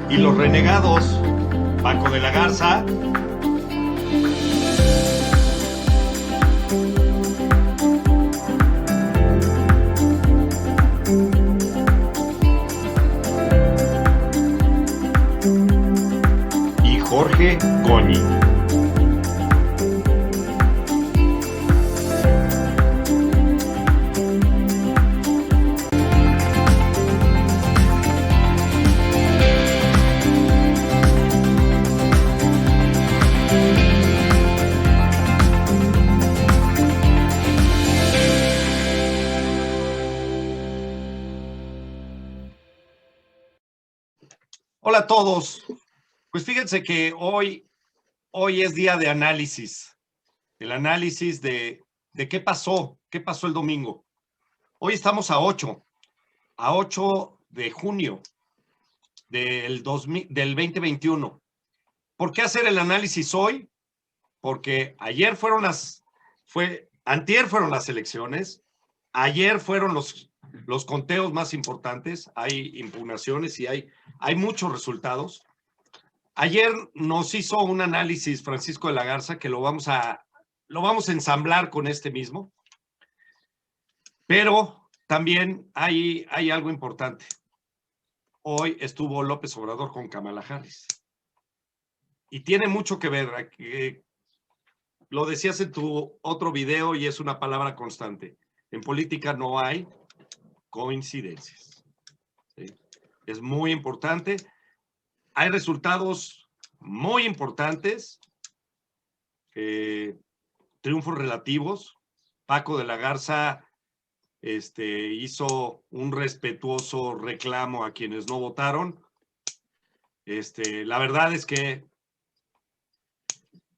y los renegados, Paco de la Garza. Y Jorge Goñi. Hola a todos. Pues fíjense que hoy es día de análisis. El análisis de qué pasó el domingo. Hoy estamos a 8 de junio del 2021. ¿Por qué hacer el análisis hoy? Porque antier fueron las elecciones, ayer fueron los conteos más importantes, hay impugnaciones y hay muchos resultados. Ayer nos hizo un análisis Francisco de la Garza que lo vamos a ensamblar con este mismo, pero también hay algo importante. Hoy estuvo López Obrador con Kamala Harris y tiene mucho que ver. Lo decías en tu otro video y es una palabra constante. En política no hay coincidencias. ¿Sí? Es muy importante. Hay resultados muy importantes, triunfos relativos. Paco de la Garza hizo un respetuoso reclamo a quienes no votaron. La verdad es que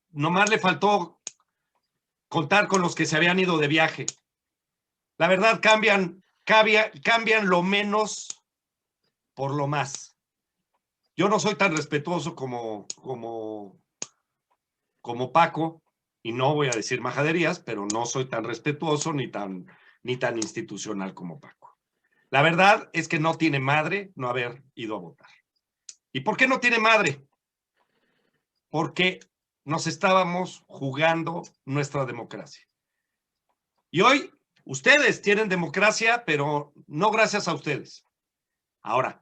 nomás le faltó contar con los que se habían ido de viaje. La verdad, cambian lo menos por lo más. Yo no soy tan respetuoso como Paco, y no voy a decir majaderías, pero no soy tan respetuoso ni tan institucional como Paco. La verdad es que no tiene madre no haber ido a votar. ¿Y por qué no tiene madre? Porque nos estábamos jugando nuestra democracia. Y hoy ustedes tienen democracia, pero no gracias a ustedes. Ahora,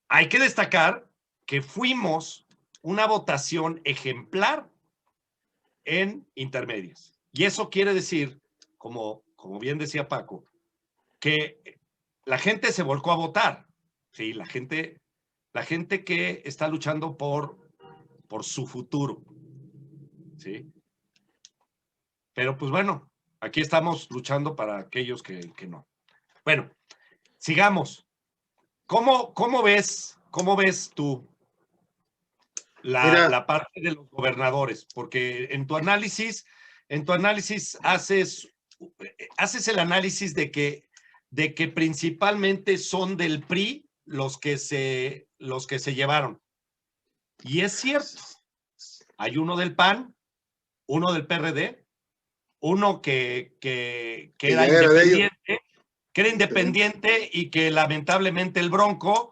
hay que destacar que fuimos una votación ejemplar en intermedias. Y eso quiere decir, como bien decía Paco, que la gente se volcó a votar. Sí, la gente que está luchando por su futuro. ¿Sí? Pero pues bueno, aquí estamos luchando para aquellos que no. Bueno, sigamos. ¿Cómo ves tú la parte de los gobernadores? Porque en tu análisis haces el análisis de que principalmente son del PRI los que se llevaron. Y es cierto. Hay uno del PAN, uno del PRD, uno que era independiente y que lamentablemente el Bronco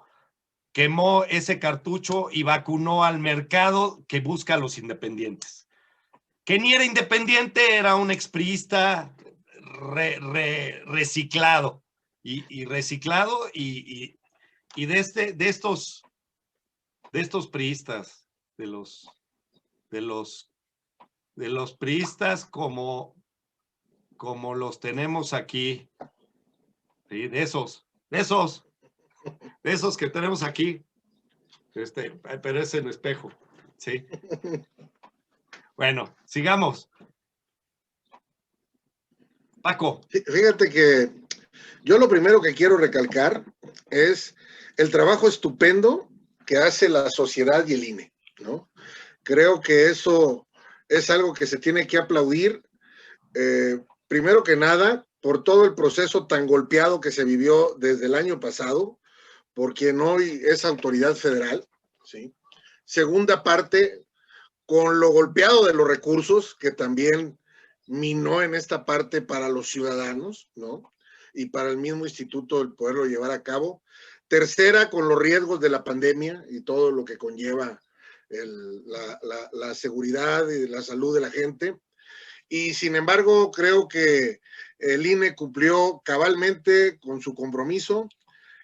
quemó ese cartucho y vacunó al mercado que busca a los independientes. Que ni era independiente, era un expriista reciclado. Y reciclado y de estos priistas, de los priistas como los tenemos aquí, ¿sí? de esos que tenemos aquí, pero es en espejo, ¿sí? Bueno, sigamos. Paco. Fíjate que yo lo primero que quiero recalcar es el trabajo estupendo que hace la sociedad y el INE, ¿no? Creo que eso es algo que se tiene que aplaudir, primero que nada, por todo el proceso tan golpeado que se vivió desde el año pasado, por quien hoy es autoridad federal, ¿sí? Segunda parte, con lo golpeado de los recursos, que también minó en esta parte para los ciudadanos, ¿no? Y para el mismo instituto el poderlo llevar a cabo. tercera con los riesgos de la pandemia y todo lo que conlleva la seguridad y la salud de la gente. Y sin embargo, creo que el INE cumplió cabalmente con su compromiso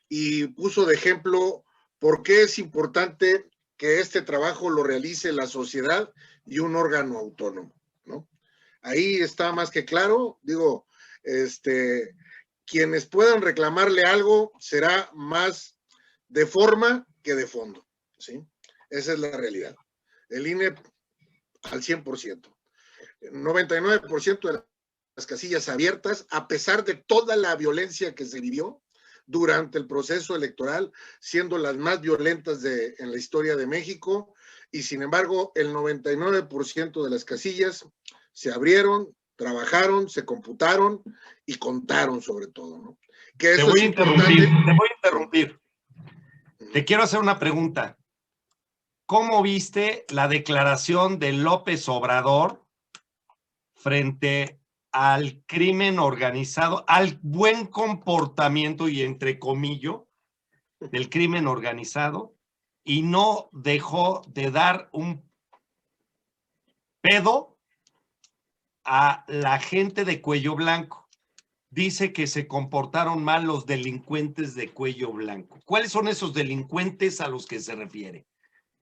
y puso de ejemplo por qué es importante que este trabajo lo realice la sociedad y un órgano autónomo, ¿no? Ahí está más que claro, digo, quienes puedan reclamarle algo será más de forma que de fondo, ¿sí? Esa es la realidad. El INE al 100%. 99% de las casillas abiertas, a pesar de toda la violencia que se vivió durante el proceso electoral, siendo las más violentas en la historia de México, y sin embargo, el 99% de las casillas se abrieron, trabajaron, se computaron y contaron sobre todo, ¿no? Que eso es importante. Te voy a interrumpir. Te quiero hacer una pregunta. ¿Cómo viste la declaración de López Obrador frente al crimen organizado, al buen comportamiento y entre comillas del crimen organizado, y no dejó de dar un pedo a la gente de cuello blanco? Dice que se comportaron mal los delincuentes de cuello blanco. ¿Cuáles son esos delincuentes a los que se refiere?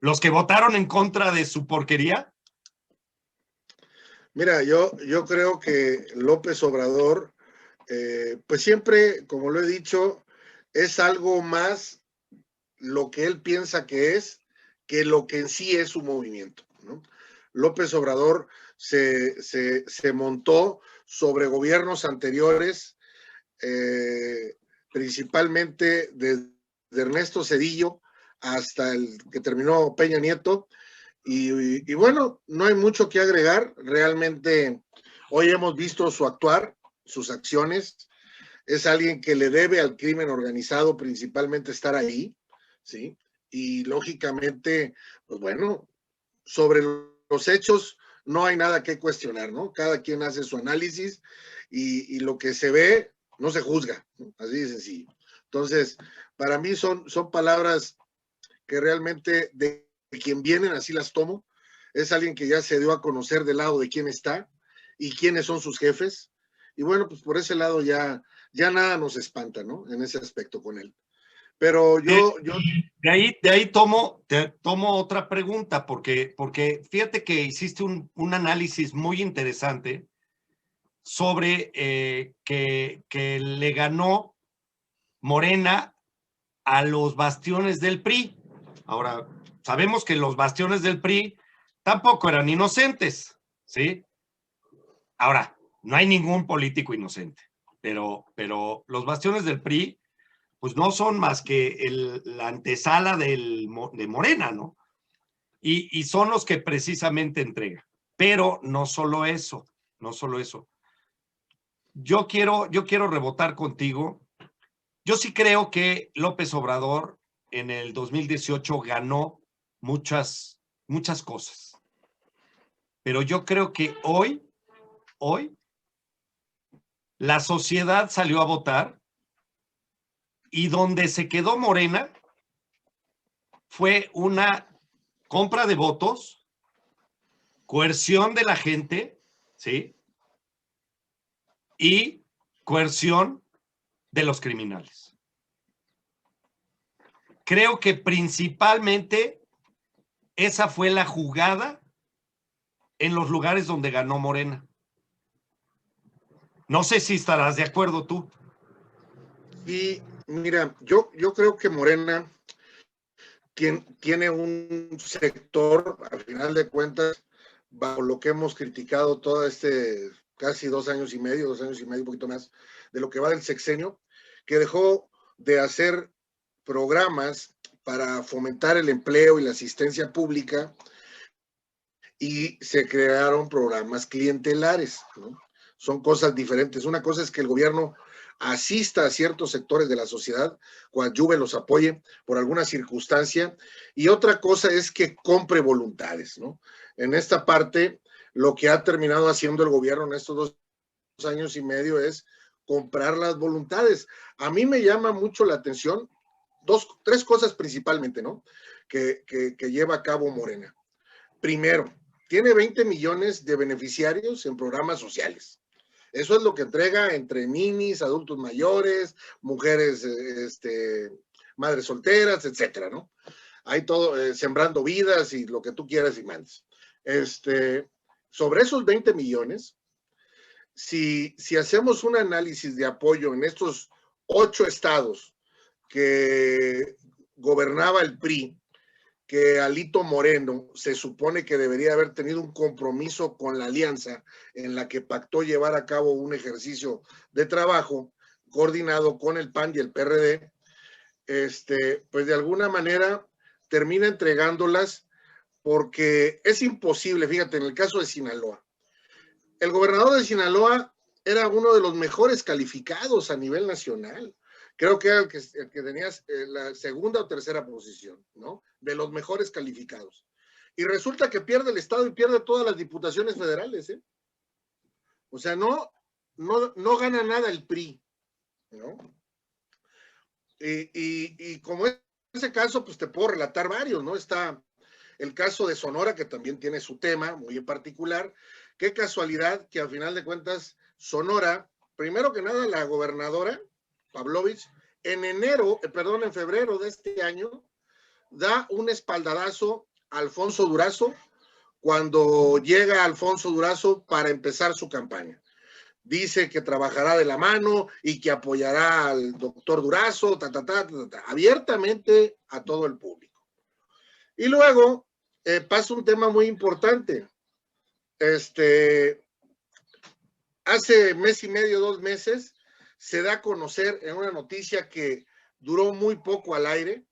¿Los que votaron en contra de su porquería? Mira, yo creo que López Obrador, pues siempre, como lo he dicho, es algo más lo que él piensa que es que lo que en sí es su movimiento, ¿no? López Obrador se montó sobre gobiernos anteriores, principalmente desde Ernesto Zedillo hasta el que terminó Peña Nieto, y bueno, no hay mucho que agregar. Realmente hoy hemos visto su actuar, sus acciones. Es alguien que le debe al crimen organizado principalmente estar ahí, ¿sí? Y lógicamente, pues bueno, sobre los hechos no hay nada que cuestionar, ¿no? Cada quien hace su análisis y lo que se ve no se juzga, ¿no? Así de sencillo. Entonces, para mí son palabras que realmente de quien vienen así las tomo. Es alguien que ya se dio a conocer del lado de quién está y quiénes son sus jefes. Y bueno, pues por ese lado ya nada nos espanta, ¿no? En ese aspecto con él. Pero de ahí tomo otra pregunta, porque fíjate que hiciste un análisis muy interesante sobre que le ganó Morena a los bastiones del PRI. Ahora, sabemos que los bastiones del PRI tampoco eran inocentes, ¿sí? Ahora, no hay ningún político inocente, pero los bastiones del PRI pues no son más que la antesala de Morena, ¿no? Y son los que precisamente entregan. Pero no solo eso, no solo eso. Yo quiero rebotar contigo. Yo sí creo que López Obrador en el 2018 ganó muchas cosas. Pero yo creo que hoy, la sociedad salió a votar y donde se quedó Morena fue una compra de votos, coerción de la gente, ¿sí? Y coerción de los criminales. Creo que principalmente esa fue la jugada en los lugares donde ganó Morena. No sé si estarás de acuerdo tú. Y mira, yo creo que Morena tiene un sector, al final de cuentas, bajo lo que hemos criticado todo casi 2 años y medio, un poquito más, de lo que va del sexenio, que dejó de hacer programas para fomentar el empleo y la asistencia pública y se crearon programas clientelares, ¿no? Son cosas diferentes. Una cosa es que el gobierno asista a ciertos sectores de la sociedad, coadyuve, los apoye por alguna circunstancia, y otra cosa es que compre voluntades, ¿no? En esta parte, lo que ha terminado haciendo el gobierno en estos 2 años y medio es comprar las voluntades. A mí me llama mucho la atención, tres cosas principalmente, ¿no? Que lleva a cabo Morena. Primero, tiene 20 millones de beneficiarios en programas sociales. Eso es lo que entrega entre ninis, adultos mayores, mujeres, madres solteras, etcétera, ¿no? Hay todo, sembrando vidas y lo que tú quieras y mandes. Sobre esos 20 millones, si hacemos un análisis de apoyo en estos 8 estados que gobernaba el PRI, que Alito Moreno se supone que debería haber tenido un compromiso con la alianza en la que pactó llevar a cabo un ejercicio de trabajo coordinado con el PAN y el PRD, pues de alguna manera termina entregándolas porque es imposible. Fíjate, en el caso de Sinaloa, el gobernador de Sinaloa era uno de los mejores calificados a nivel nacional. Creo que era el que tenía la segunda o tercera posición, ¿no? De los mejores calificados. Y resulta que pierde el Estado y pierde todas las diputaciones federales, ¿eh? O sea, no gana nada el PRI, ¿no? Y como es ese caso, pues te puedo relatar varios, ¿no? Está el caso de Sonora, que también tiene su tema muy en particular. Qué casualidad que al final de cuentas, Sonora, primero que nada, la gobernadora, Pavlovich, en febrero de este año, da un espaldarazo a Alfonso Durazo cuando llega Alfonso Durazo para empezar su campaña. Dice que trabajará de la mano y que apoyará al doctor Durazo, abiertamente a todo el público. Y luego pasa un tema muy importante. Hace mes y medio, 2 meses, se da a conocer en una noticia que duró muy poco al aire,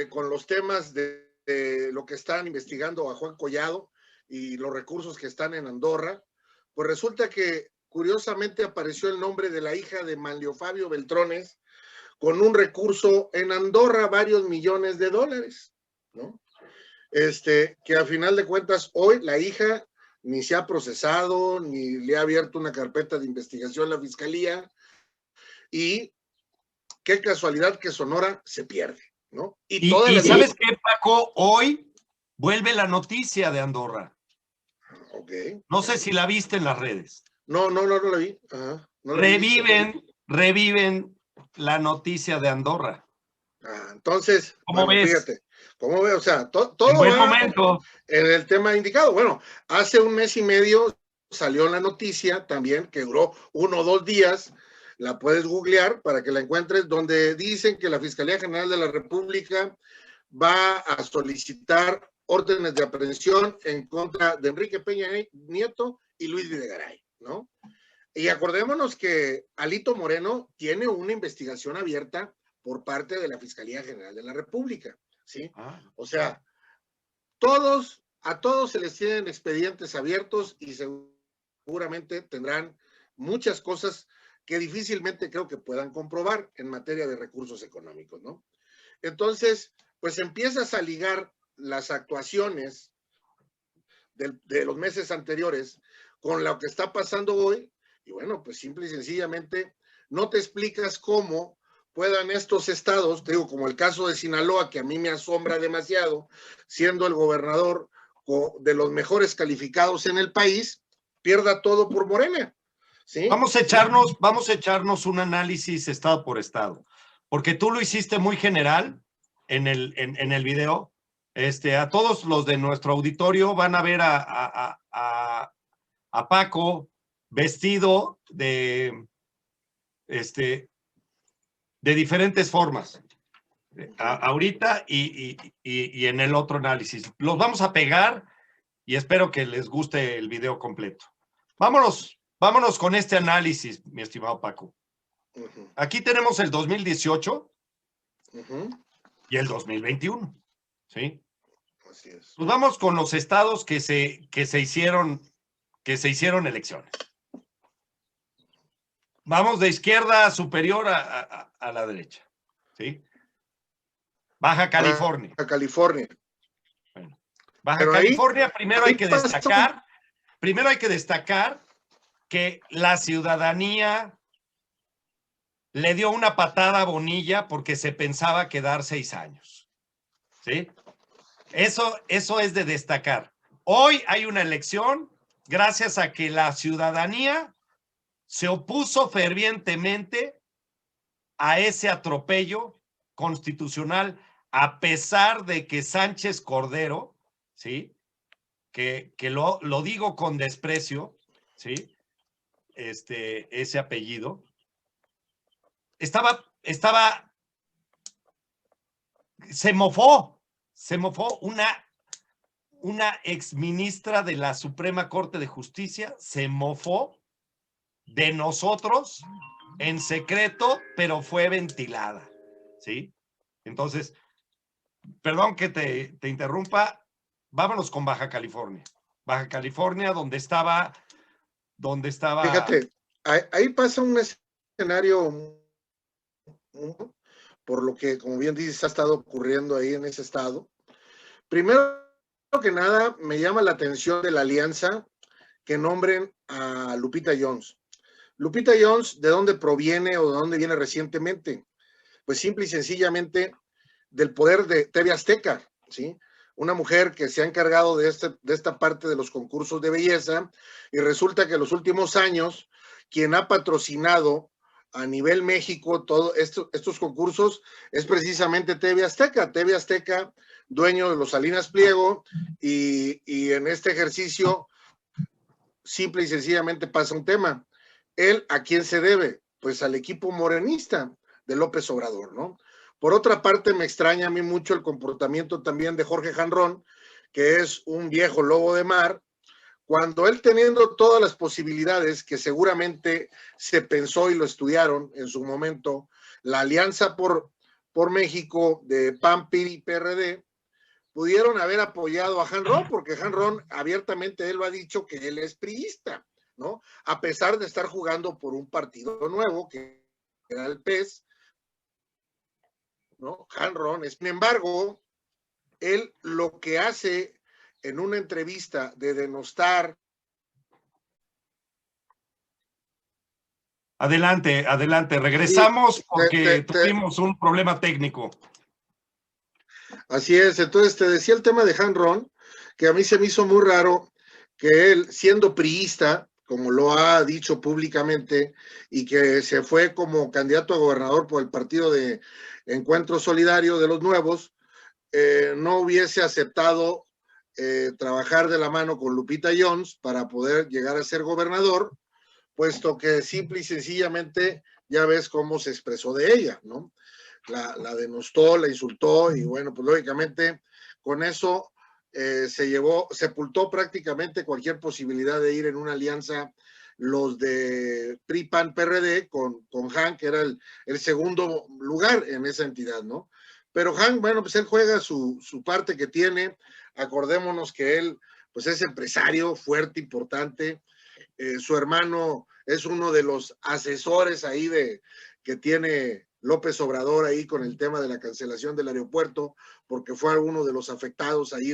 con los temas de lo que están investigando a Juan Collado y los recursos que están en Andorra. Pues resulta que curiosamente apareció el nombre de la hija de Manlio Fabio Beltrones con un recurso en Andorra, varios millones de dólares, ¿no? Que al final de cuentas hoy la hija ni se ha procesado, ni le ha abierto una carpeta de investigación a la fiscalía, y qué casualidad que Sonora se pierde, ¿no? Y ¿sabes qué, Paco? Hoy vuelve la noticia de Andorra. Okay. No sé si la viste en las redes. No la vi. Ajá, no reviven la noticia de Andorra. Entonces, ¿cómo ves? Fíjate, ¿cómo ves? O sea, todo en buen va momento en el tema indicado. Bueno, hace un mes y medio salió la noticia también, que duró 1 o 2 días, la puedes googlear para que la encuentres, donde dicen que la Fiscalía General de la República va a solicitar órdenes de aprehensión en contra de Enrique Peña Nieto y Luis Videgaray, ¿no? Y acordémonos que Alito Moreno tiene una investigación abierta por parte de la Fiscalía General de la República, ¿sí? O sea, a todos se les tienen expedientes abiertos y seguramente tendrán muchas cosas que difícilmente creo que puedan comprobar en materia de recursos económicos, ¿no? Entonces, pues empiezas a ligar las actuaciones de los meses anteriores con lo que está pasando hoy, y bueno, pues simple y sencillamente no te explicas cómo puedan estos estados, te digo, como el caso de Sinaloa, que a mí me asombra demasiado, siendo el gobernador de los mejores calificados en el país, pierda todo por Morena, ¿sí? Vamos a echarnos un análisis estado por estado, porque tú lo hiciste muy general en el video. A todos los de nuestro auditorio van a ver a Paco vestido de diferentes formas, ahorita y en el otro análisis. Los vamos a pegar y espero que les guste el video completo. Vámonos con este análisis, mi estimado Paco. Aquí tenemos el 2018 y el 2021, ¿sí? Así es. Pues vamos con los estados que se hicieron elecciones. Vamos de izquierda superior a la derecha, ¿sí? Baja California. Baja California. Bueno, Baja California, primero hay que destacar que la ciudadanía le dio una patada a Bonilla porque se pensaba quedar 6 años. ¿Sí? Eso es de destacar. Hoy hay una elección gracias a que la ciudadanía se opuso fervientemente a ese atropello constitucional, a pesar de que Sánchez Cordero, ¿sí? Que lo digo con desprecio, ¿sí? Ese apellido, se mofó una exministra de la Suprema Corte de Justicia, se mofó de nosotros en secreto, pero fue ventilada, ¿sí? Entonces, perdón que te interrumpa, vámonos con Baja California. Baja California, donde estaba... Fíjate, ahí pasa un escenario, por lo que, como bien dices, ha estado ocurriendo ahí en ese estado. Primero que nada, me llama la atención de la alianza que nombren a Lupita Jones. Lupita Jones, ¿de dónde proviene o de dónde viene recientemente? Pues simple y sencillamente del poder de TV Azteca, ¿sí? Una mujer que se ha encargado de esta parte de los concursos de belleza, y resulta que en los últimos años, quien ha patrocinado a nivel México todos estos concursos es precisamente TV Azteca. TV Azteca, dueño de los Salinas Pliego, y en este ejercicio, simple y sencillamente pasa un tema. ¿Él a quién se debe? Pues al equipo morenista de López Obrador, ¿no? Por otra parte, me extraña a mí mucho el comportamiento también de Jorge Hanron, que es un viejo lobo de mar, cuando él, teniendo todas las posibilidades que seguramente se pensó y lo estudiaron en su momento, la alianza por México de PAN, PRI y PRD, pudieron haber apoyado a Hanron, porque Hanron abiertamente él lo ha dicho que él es priista, ¿no? A pesar de estar jugando por un partido nuevo, que era el PES, ¿no? Hanron, sin embargo, él lo que hace en una entrevista de denostar. Adelante, regresamos porque tuvimos un problema técnico. Así es, entonces te decía el tema de Hanron, que a mí se me hizo muy raro que él, siendo priista, como lo ha dicho públicamente, y que se fue como candidato a gobernador por el partido de Encuentro Solidario de los Nuevos, no hubiese aceptado trabajar de la mano con Lupita Jones para poder llegar a ser gobernador, puesto que simple y sencillamente ya ves cómo se expresó de ella, ¿no? La denostó, la insultó, y bueno, pues lógicamente con eso sepultó prácticamente cualquier posibilidad de ir en una alianza los de PRI, PAN, PRD con Han, que era el segundo lugar en esa entidad, ¿no? Pero Han, bueno, pues él juega su parte que tiene. Acordémonos que él, pues es empresario fuerte, importante. Su hermano es uno de los asesores ahí que tiene López Obrador ahí con el tema de la cancelación del aeropuerto, porque fue uno de los afectados ahí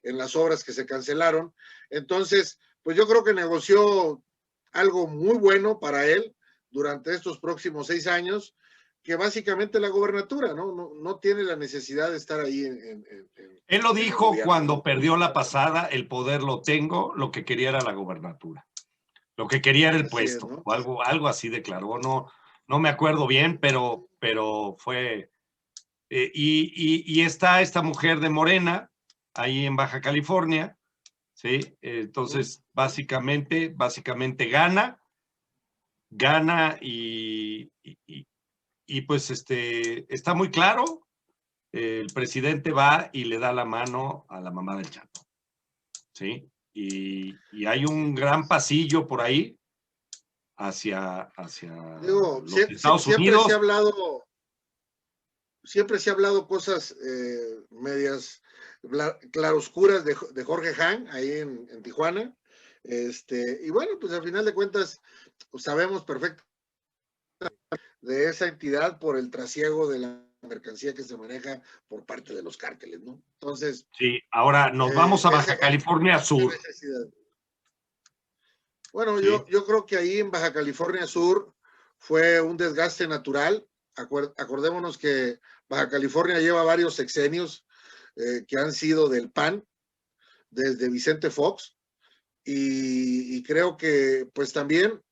en las obras que se cancelaron. Entonces, pues yo creo que negoció algo muy bueno para él durante estos próximos 6 años, que básicamente la gobernatura, no tiene la necesidad de estar ahí. Él lo dijo cuando perdió la pasada, el poder lo tengo, lo que quería era la gobernatura. Lo que quería era el puesto, ¿no? O algo así declaró, no me acuerdo bien, pero fue... y está esta mujer de Morena, ahí en Baja California, ¿sí? Entonces, básicamente gana y pues está muy claro, el presidente va y le da la mano a la mamá del Chapo, ¿sí? Y hay un gran pasillo por ahí hacia los Estados Unidos. Siempre se ha hablado cosas medias claroscuras de Jorge Han ahí en Tijuana. Y bueno, pues al final de cuentas pues sabemos perfectamente de esa entidad por el trasiego de la mercancía que se maneja por parte de los cárteles, ¿no? Entonces. Sí, ahora nos vamos a Baja California Sur. Bueno, sí. yo creo que ahí en Baja California Sur, fue un desgaste natural. Acordémonos que Baja California lleva varios sexenios que han sido del PAN, desde Vicente Fox, y creo que pues también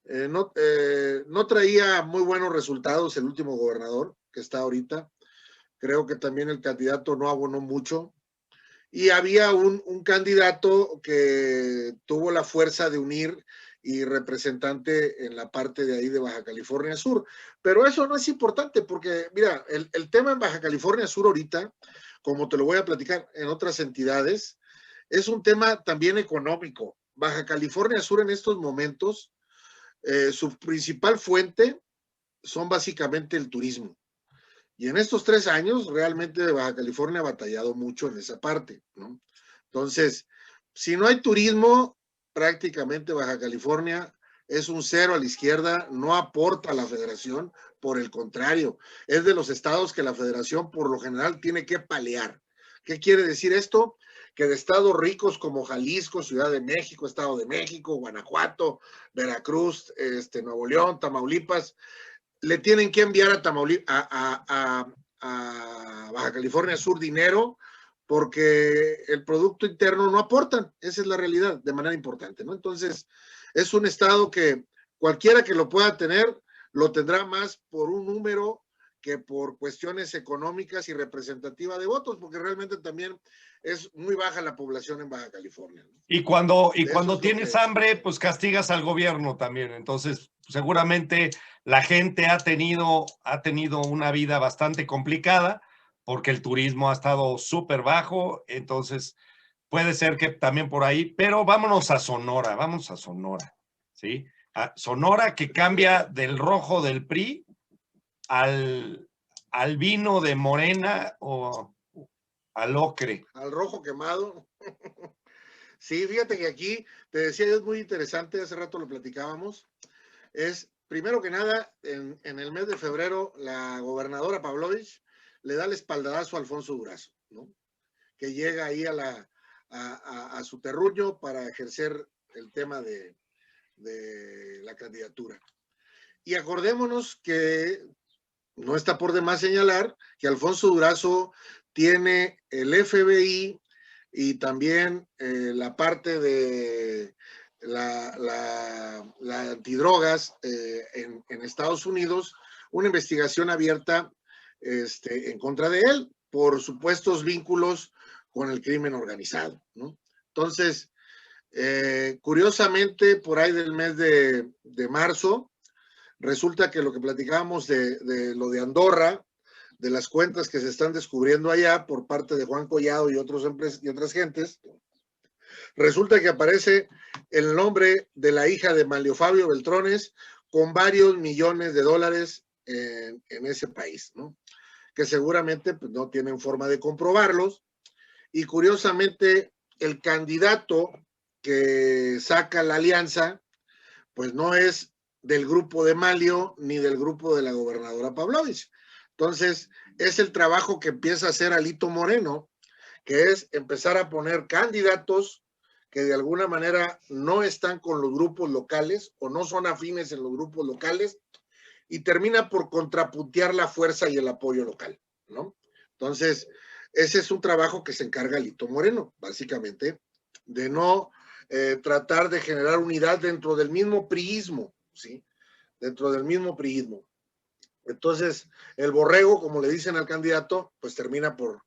no traía muy buenos resultados el último gobernador que está ahorita. Creo que también el candidato no abonó mucho. Y había un candidato que tuvo la fuerza de unir y representante en la parte de ahí de Baja California Sur. Pero eso no es importante porque, mira, el tema en Baja California Sur ahorita, como te lo voy a platicar en otras entidades, es un tema también económico. Baja California Sur en estos momentos, su principal fuente son básicamente el turismo. Y en estos 3 años, realmente Baja California ha batallado mucho en esa parte, ¿no? Entonces, si no hay turismo, prácticamente Baja California es un cero a la izquierda, no aporta a la federación, por el contrario, es de los estados que la federación por lo general tiene que palear. ¿Qué quiere decir esto? Que de estados ricos como Jalisco, Ciudad de México, Estado de México, Guanajuato, Veracruz, Nuevo León, Tamaulipas, le tienen que enviar a Baja California Sur dinero porque el Producto Interno no aportan. Esa es la realidad de manera importante, ¿no? Entonces, es un estado que cualquiera que lo pueda tener, lo tendrá más por un número que por cuestiones económicas y representativas de votos, porque realmente también es muy baja la población en Baja California, ¿no? Y cuando Eso es tienes hambre, pues castigas al gobierno también. Entonces, seguramente la gente ha tenido una vida bastante complicada porque el turismo ha estado súper bajo. Entonces, puede ser que también por ahí, pero vamos a Sonora, ¿sí? A Sonora, que cambia del rojo del PRI al vino de Morena o al ocre. Al rojo quemado. Sí, fíjate que aquí, te decía, es muy interesante, hace rato lo platicábamos, es, primero que nada, en el mes de febrero, la gobernadora Pavlovich le da el espaldarazo a Alfonso Durazo, ¿no? Que llega ahí a su terruño para ejercer el tema de la candidatura. Y acordémonos que no está por demás señalar que Alfonso Durazo tiene el FBI y también la parte de la antidrogas en Estados Unidos, una investigación abierta en contra de él por supuestos vínculos con el crimen organizado, ¿no? Entonces, curiosamente, por ahí del mes de marzo, resulta que lo que platicábamos de lo de Andorra, de las cuentas que se están descubriendo allá por parte de Juan Collado y otras gentes, resulta que aparece el nombre de la hija de Manlio Fabio Beltrones con varios millones de dólares en ese país, ¿no? Que seguramente pues, no tienen forma de comprobarlos. Y curiosamente, el candidato que saca la alianza, pues no es del grupo de Manlio ni del grupo de la gobernadora Pavlovich. Entonces, es el trabajo que empieza a hacer Alito Moreno, que es empezar a poner candidatos que de alguna manera no están con los grupos locales o no son afines en los grupos locales y termina por contrapuntear la fuerza y el apoyo local, ¿no? Entonces, ese es un trabajo que se encarga Alito Moreno, básicamente, de no tratar de generar unidad dentro del mismo priismo, ¿sí? Dentro del mismo priismo. Entonces, el borrego, como le dicen al candidato, pues termina por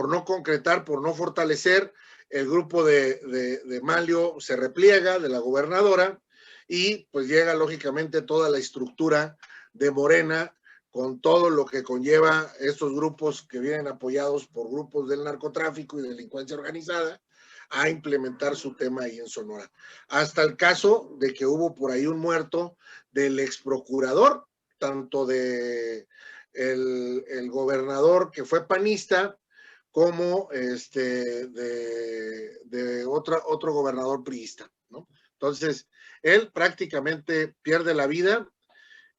no concretar, por no fortalecer. El grupo de Manlio se repliega de la gobernadora y pues llega lógicamente toda la estructura de Morena con todo lo que conlleva estos grupos que vienen apoyados por grupos del narcotráfico y delincuencia organizada a implementar su tema ahí en Sonora. Hasta el caso de que hubo por ahí un muerto del ex procurador, tanto de el gobernador que fue panista, como de otro gobernador priista, ¿no? Entonces, él prácticamente pierde la vida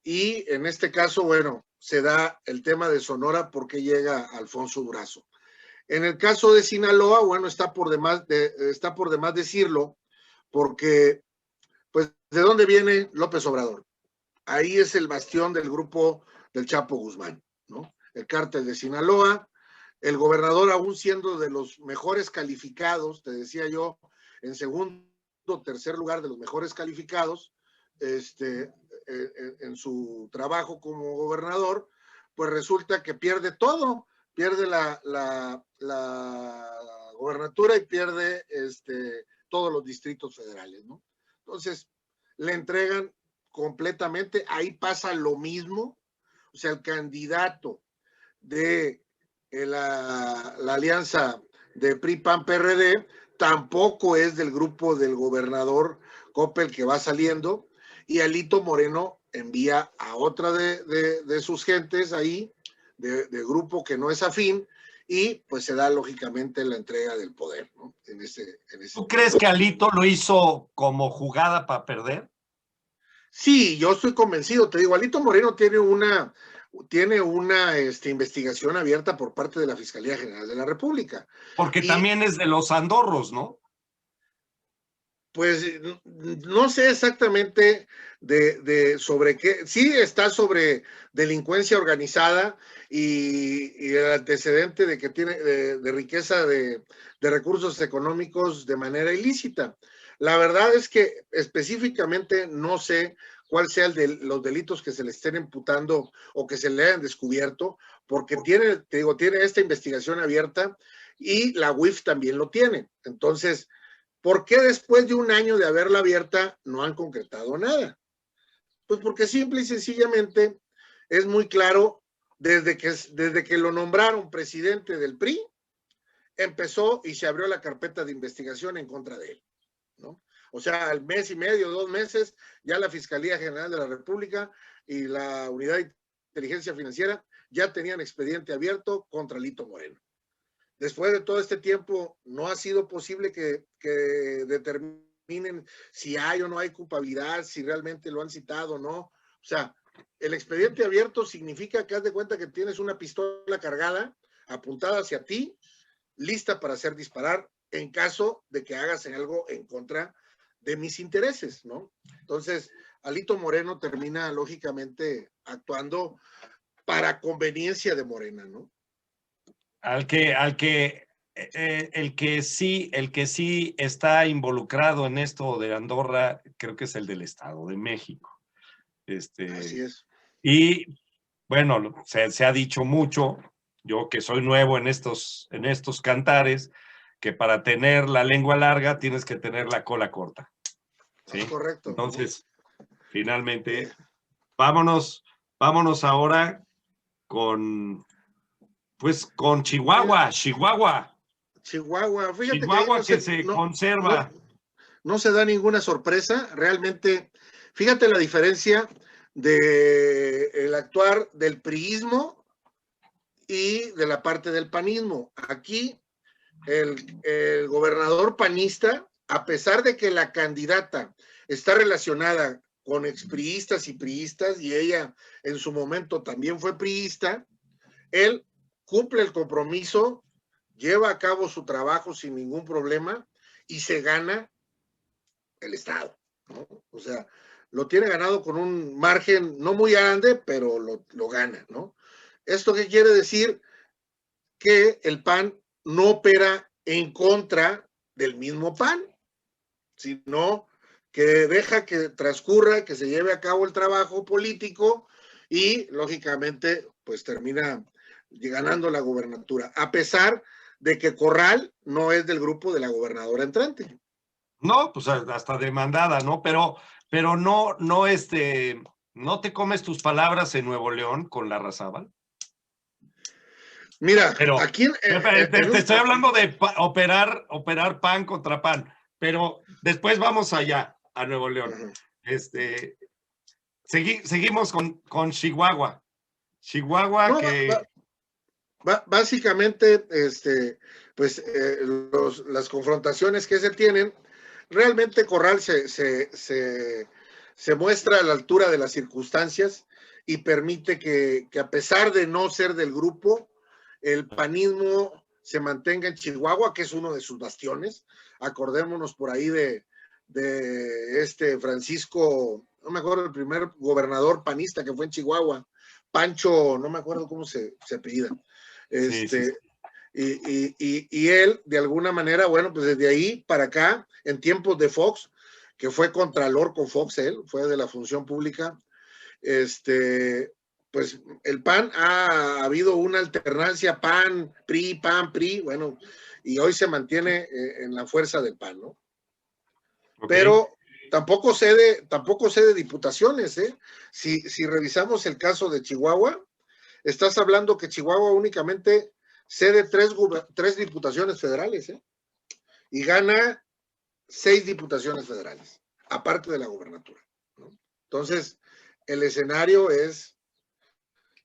y en este caso, bueno, se da el tema de Sonora porque llega Alfonso Durazo. En el caso de Sinaloa, bueno, está por demás decirlo, porque, pues, ¿de dónde viene López Obrador? ahí es el bastión del grupo del Chapo Guzmán, ¿no? El cártel de Sinaloa, el gobernador aún siendo de los mejores calificados, te decía yo, en segundo o tercer lugar de los mejores calificados, en su trabajo como gobernador, pues resulta que pierde todo, pierde la gobernatura y pierde todos los distritos federales, ¿no? Entonces, le entregan completamente, ahí pasa lo mismo, o sea, el candidato de la alianza de PRI-PAN-PRD tampoco es del grupo del gobernador Coppel que va saliendo, y Alito Moreno envía a otra de sus gentes ahí, de grupo que no es afín, y pues se da lógicamente la entrega del poder, ¿no? ¿Tú crees que Alito lo hizo como jugada para perder? Sí, yo estoy convencido, te digo, Alito Moreno tiene una investigación abierta por parte de la Fiscalía General de la República. Porque Y también es de los andorros, ¿no? pues no sé exactamente sobre qué, sí está sobre delincuencia organizada y el antecedente de que tiene de riqueza de recursos económicos de manera ilícita. La verdad es que específicamente no sé cuál sea los delitos que se le estén imputando o que se le hayan descubierto, porque tiene, te digo, tiene esta investigación abierta y la UIF también lo tiene. Entonces, ¿por qué después de un año de haberla abierta no han concretado nada? Pues porque simple y sencillamente es muy claro, desde que lo nombraron presidente del PRI, empezó y se abrió la carpeta de investigación en contra de él, ¿no? O sea, al mes y medio, 2 meses, ya la Fiscalía General de la República y la Unidad de Inteligencia Financiera ya tenían expediente abierto contra Alito Moreno. Después de todo este tiempo, no ha sido posible que determinen si hay o no hay culpabilidad, si realmente lo han citado o no. O sea, el expediente abierto significa que haz de cuenta que tienes una pistola cargada, apuntada hacia ti, lista para hacer disparar en caso de que hagas algo en contra de mis intereses, ¿no? Entonces, Alito Moreno termina lógicamente actuando para conveniencia de Morena, ¿no? El que sí está involucrado en esto de Andorra, creo que es el del Estado de México. Así es. Y bueno, se ha dicho mucho, yo que soy nuevo en estos cantares, que para tener la lengua larga tienes que tener la cola corta. ¿Sí? Es correcto. Entonces, finalmente, vámonos ahora con Chihuahua. Chihuahua, fíjate Chihuahua que que se conserva. No se da ninguna sorpresa, realmente, fíjate la diferencia de el actuar del priismo y de la parte del panismo. Aquí el gobernador panista, a pesar de que la candidata está relacionada con expriistas y priistas, y ella en su momento también fue priista, él cumple el compromiso, lleva a cabo su trabajo sin ningún problema y se gana el Estado, ¿no? O sea, lo tiene ganado con un margen no muy grande, pero lo gana, ¿no? ¿Esto qué quiere decir? Que el PAN no opera en contra del mismo PAN, sino que deja que transcurra, que se lleve a cabo el trabajo político y, lógicamente, pues termina ganando la gobernatura, a pesar de que Corral no es del grupo de la gobernadora entrante. No, pues hasta demandada, ¿no? Pero no, ¿no te comes tus palabras en Nuevo León con Larrazábal? Mira, Pero aquí te estoy hablando de operar PAN contra PAN, pero después vamos allá, a Nuevo León. Seguimos con Chihuahua. Chihuahua no, que... básicamente, pues las confrontaciones que se tienen, realmente Corral se muestra a la altura de las circunstancias y permite que a pesar de no ser del grupo, el panismo se mantenga en Chihuahua, que es uno de sus bastiones. Acordémonos por ahí de Francisco no me acuerdo el primer gobernador panista que fue en Chihuahua, Pancho, no me acuerdo cómo se apellida. Sí, sí, sí. Y él, de alguna manera, bueno, pues desde ahí para acá, en tiempos de Fox, que fue contralor con Fox, él fue de la función pública, pues el PAN ha habido una alternancia PAN, PRI, bueno, y hoy se mantiene en la fuerza del PAN, ¿no? Okay. Pero tampoco cede diputaciones, ¿eh? Si revisamos el caso de Chihuahua, estás hablando que Chihuahua únicamente cede tres diputaciones federales, ¿eh? Y gana 6 diputaciones federales, aparte de la gubernatura, ¿no? Entonces, el escenario es...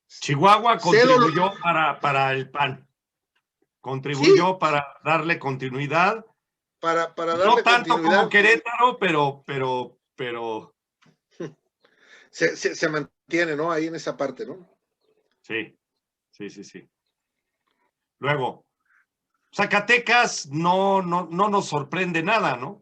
Chihuahua Cedo, contribuyó para el PAN, sí, contribuyó para darle continuidad, para no darle tanto como continuidad, Querétaro, pero se mantiene, ¿no? Ahí en esa parte, ¿no? sí, sí, sí, sí. Luego, Zacatecas no nos sorprende nada, ¿no?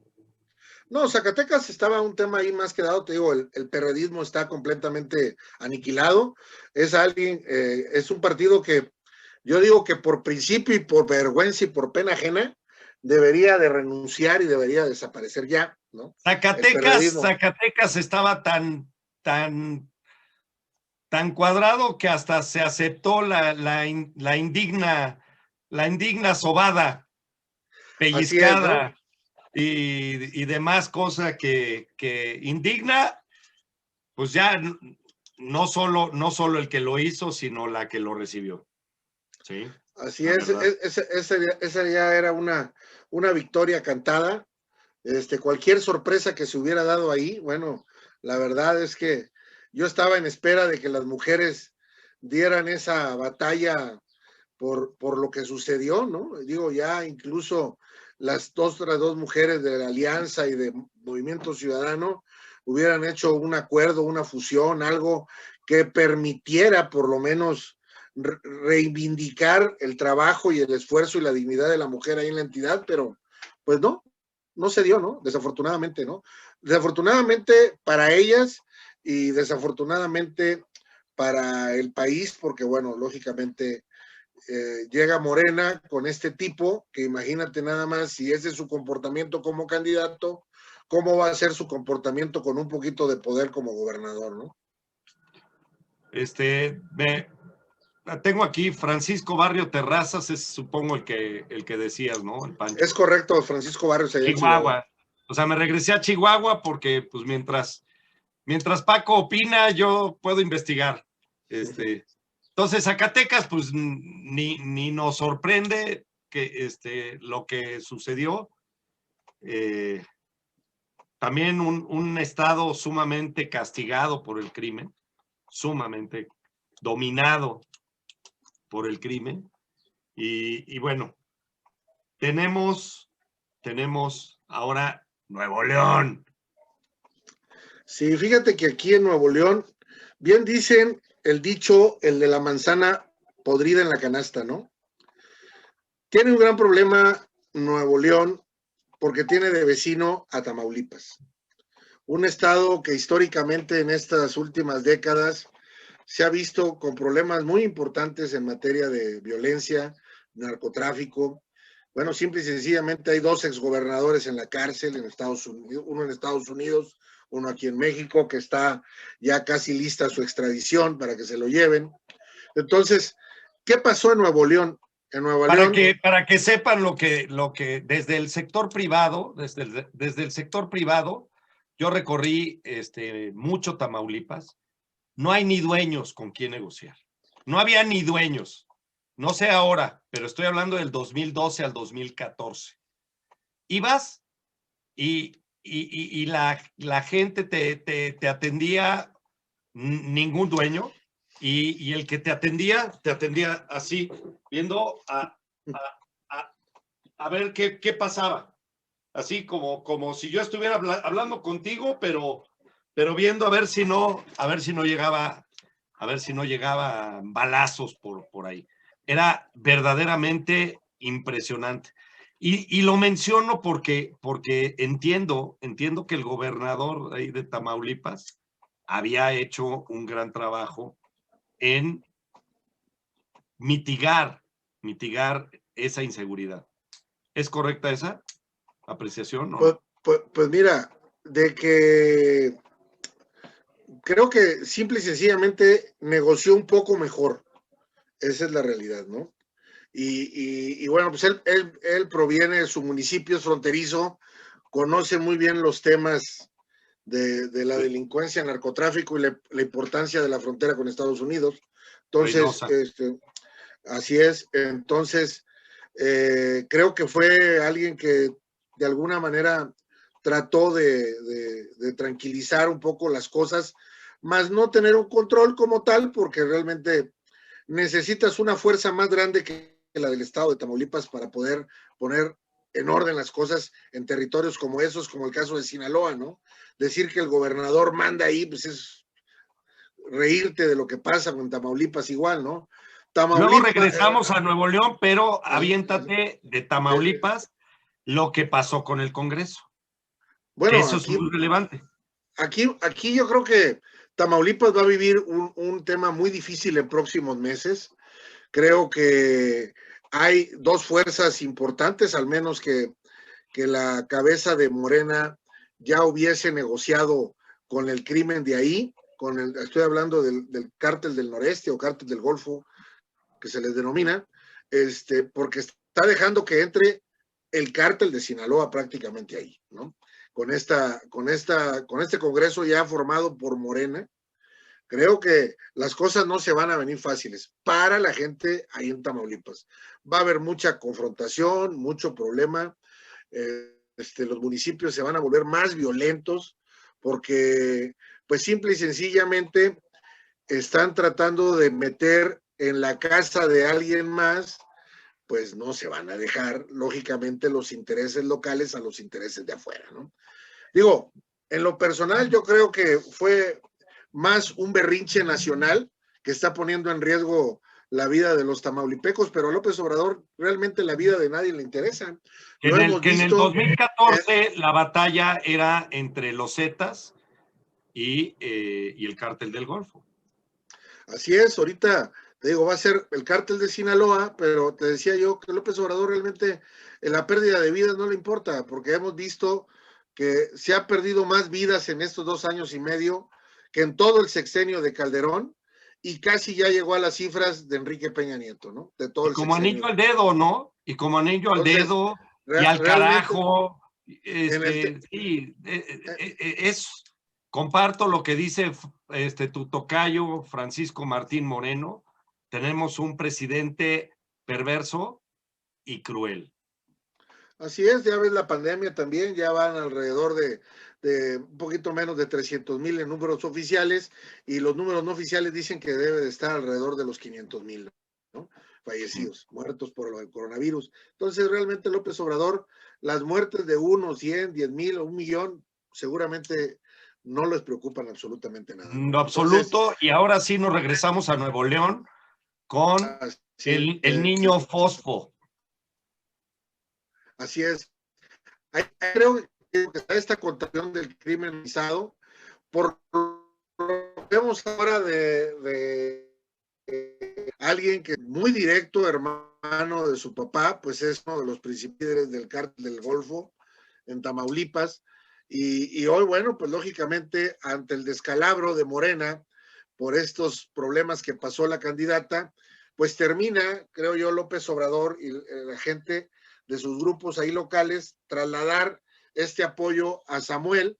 No, Zacatecas estaba un tema ahí más quedado, te digo, el perredismo está completamente aniquilado. Es alguien, es un partido que yo digo que por principio y por vergüenza y por pena ajena debería de renunciar y debería desaparecer ya, ¿no? El perredismo. Zacatecas estaba tan cuadrado que hasta se aceptó la indigna sobada, Así es, ¿no? pellizcada y demás cosa que indigna, pues ya no solo el que lo hizo, sino la que lo recibió. Sí, Así la es, verdad. esa ya era una victoria cantada. Cualquier sorpresa que se hubiera dado ahí, bueno, la verdad es que yo estaba en espera de que las mujeres dieran esa batalla por lo que sucedió, ¿no? Digo, ya incluso las otras dos mujeres de la Alianza y de Movimiento Ciudadano hubieran hecho un acuerdo, una fusión, algo que permitiera por lo menos reivindicar el trabajo y el esfuerzo y la dignidad de la mujer ahí en la entidad, pero pues no se dio, ¿no? Desafortunadamente, ¿no? Desafortunadamente para ellas y desafortunadamente para el país, porque bueno, lógicamente llega Morena con este tipo, que imagínate nada más, si ese es su comportamiento como candidato, ¿cómo va a ser su comportamiento con un poquito de poder como gobernador, no? Tengo aquí Francisco Barrio Terrazas, es supongo el que decías, ¿no? El Es Pancho. correcto, Francisco Barrios allá en Chihuahua. Chihuahua. O sea, me regresé a Chihuahua porque, pues, mientras Paco opina, yo puedo investigar. Entonces, Zacatecas, pues, ni nos sorprende que lo que sucedió. También un estado sumamente castigado por el crimen, sumamente dominado por el crimen. Y bueno, tenemos ahora Nuevo León. Sí, fíjate que aquí en Nuevo León, bien dicen el dicho, el de la manzana podrida en la canasta, ¿no? Tiene un gran problema Nuevo León porque tiene de vecino a Tamaulipas, un estado que históricamente en estas últimas décadas se ha visto con problemas muy importantes en materia de violencia, narcotráfico. Bueno, simple y sencillamente hay 2 exgobernadores en la cárcel en Estados Unidos, uno en Estados Unidos, uno aquí en México, que está ya casi lista su extradición para que se lo lleven. Entonces, ¿qué pasó en Nuevo León? En Nuevo León. Para que sepan lo que desde el sector privado, desde el sector privado, yo recorrí mucho Tamaulipas, no hay ni dueños con quien negociar. No había ni dueños. No sé ahora, pero estoy hablando del 2012 al 2014. Ibas y la gente te atendía ningún dueño y el que te atendía así, viendo a ver qué pasaba. Así como si yo estuviera hablando contigo, pero viendo a ver si no llegaba, balazos por ahí. Era verdaderamente impresionante. Y lo menciono porque entiendo que el gobernador ahí de Tamaulipas había hecho un gran trabajo en mitigar esa inseguridad. ¿Es correcta esa apreciación? ¿No? Pues mira, de que creo que simple y sencillamente negoció un poco mejor. Esa es la realidad, ¿no? Y bueno, pues él proviene de su municipio, es fronterizo, conoce muy bien los temas de la delincuencia, narcotráfico y la importancia de la frontera con Estados Unidos. Entonces, así es. Entonces, creo que fue alguien que de alguna manera trató de tranquilizar un poco las cosas, más no tener un control como tal, porque realmente necesitas una fuerza más grande que la del estado de Tamaulipas para poder poner en orden las cosas en territorios como esos, como el caso de Sinaloa, ¿no? Decir que el gobernador manda ahí, pues es reírte de lo que pasa con Tamaulipas igual, ¿no? Tamaulipas, luego regresamos a Nuevo León, pero aviéntate de Tamaulipas lo que pasó con el Congreso. Bueno, eso aquí, es muy relevante. Aquí yo creo que Tamaulipas va a vivir un tema muy difícil en próximos meses. Creo que hay dos fuerzas importantes, al menos que la cabeza de Morena ya hubiese negociado con el crimen de ahí, estoy hablando del cártel del noreste o cártel del Golfo, que se les denomina, porque está dejando que entre el cártel de Sinaloa prácticamente ahí, ¿no? Con este Congreso ya formado por Morena, creo que las cosas no se van a venir fáciles para la gente ahí en Tamaulipas. Va a haber mucha confrontación, mucho problema. Los municipios se van a volver más violentos porque, pues simple y sencillamente, están tratando de meter en la casa de alguien más, pues no se van a dejar, lógicamente, los intereses locales a los intereses de afuera, ¿no? Digo, en lo personal, yo creo que fue más un berrinche nacional que está poniendo en riesgo la vida de los tamaulipecos, pero a López Obrador realmente la vida de nadie le interesa. En el 2014 la batalla era entre los Zetas y el cártel del Golfo. Así es, ahorita te digo, va a ser el cártel de Sinaloa, pero te decía yo que López Obrador realmente la pérdida de vidas no le importa, porque hemos visto que se ha perdido más vidas en estos 2 años y medio que en todo el sexenio de Calderón, y casi ya llegó a las cifras de Enrique Peña Nieto, ¿no? De todo y como anillo al dedo, ¿no? Y como anillo al dedo, y al carajo. Sí, comparto lo que dice tu tocayo Francisco Martín Moreno. Tenemos un presidente perverso y cruel. Así es, ya ves la pandemia también, ya van alrededor de un poquito menos de 300,000 en números oficiales, y los números no oficiales dicen que debe de estar alrededor de los 500,000, ¿no? Fallecidos, muertos por el coronavirus. Entonces, realmente López Obrador, las muertes de 1, 100, 10,000 o 1,000,000, seguramente no les preocupan absolutamente nada. No, absoluto. Entonces, y ahora sí nos regresamos a Nuevo León con el niño Fosfo. Así es. Creo que está esta contracción del crimen organizado, por lo que vemos ahora de alguien que muy directo, hermano de su papá, pues es uno de los principales del cártel del Golfo en Tamaulipas, y hoy, bueno, pues lógicamente ante el descalabro de Morena por estos problemas que pasó la candidata, pues termina, creo yo, López Obrador y la gente de sus grupos ahí locales trasladar este apoyo a Samuel,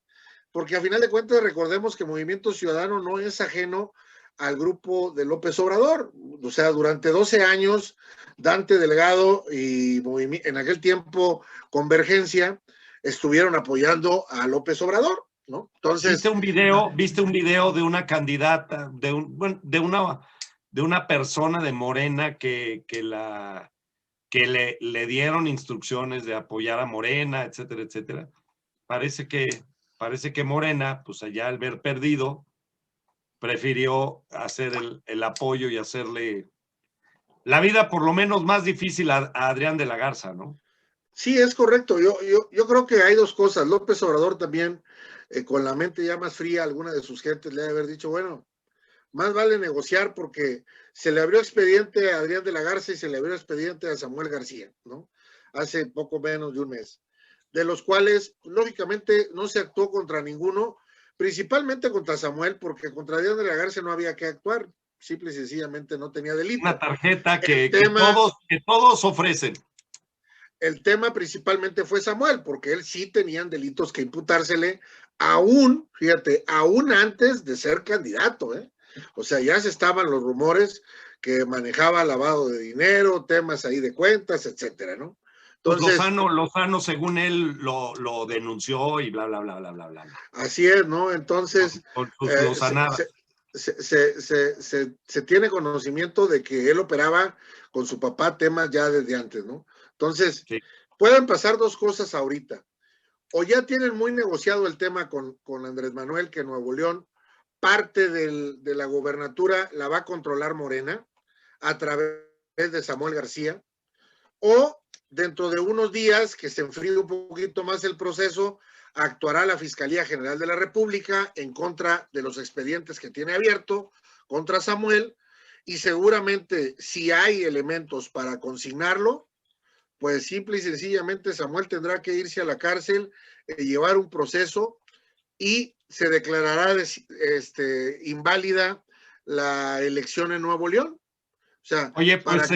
porque a final de cuentas recordemos que Movimiento Ciudadano no es ajeno al grupo de López Obrador. O sea, durante 12 años, Dante Delgado y en aquel tiempo Convergencia estuvieron apoyando a López Obrador, ¿no? Entonces, ¿Viste un video de una candidata, de una persona de Morena que le dieron instrucciones de apoyar a Morena, etcétera, etcétera? Parece que Morena, pues allá al ver perdido, prefirió hacer el apoyo y hacerle la vida por lo menos más difícil a Adrián de la Garza, ¿no? Sí, es correcto. Yo creo que hay dos cosas. López Obrador también con la mente ya más fría, alguna de sus gentes le ha de haber dicho, bueno, más vale negociar porque se le abrió expediente a Adrián de la Garza y se le abrió expediente a Samuel García, ¿no? Hace poco menos de un mes, de los cuales, lógicamente, no se actuó contra ninguno, principalmente contra Samuel, porque contra Adrián de la Garza no había que actuar, simple y sencillamente no tenía delito. Una tarjeta El que todos ofrecen. El tema principalmente fue Samuel, porque él sí tenían delitos que imputársele, aún, fíjate, aún antes de ser candidato, ¿eh? O sea, ya se estaban los rumores que manejaba lavado de dinero, temas ahí de cuentas, etcétera, ¿no? Entonces, Lozano, según él, lo denunció y bla, bla, bla, bla, bla, bla. Así es, ¿no? Entonces, con sus lozanadas. Se tiene conocimiento de que él operaba con su papá temas ya desde antes, ¿no? Entonces, sí, pueden pasar dos cosas ahorita. O ya tienen muy negociado el tema con Andrés Manuel, que Nuevo León, parte de la gobernatura la va a controlar Morena a través de Samuel García, o dentro de unos días que se enfríe un poquito más el proceso, actuará la Fiscalía General de la República en contra de los expedientes que tiene abierto contra Samuel, y seguramente si hay elementos para consignarlo, pues simple y sencillamente Samuel tendrá que irse a la cárcel, llevar un proceso y se declarará inválida la elección en Nuevo León. O sea, oye, pues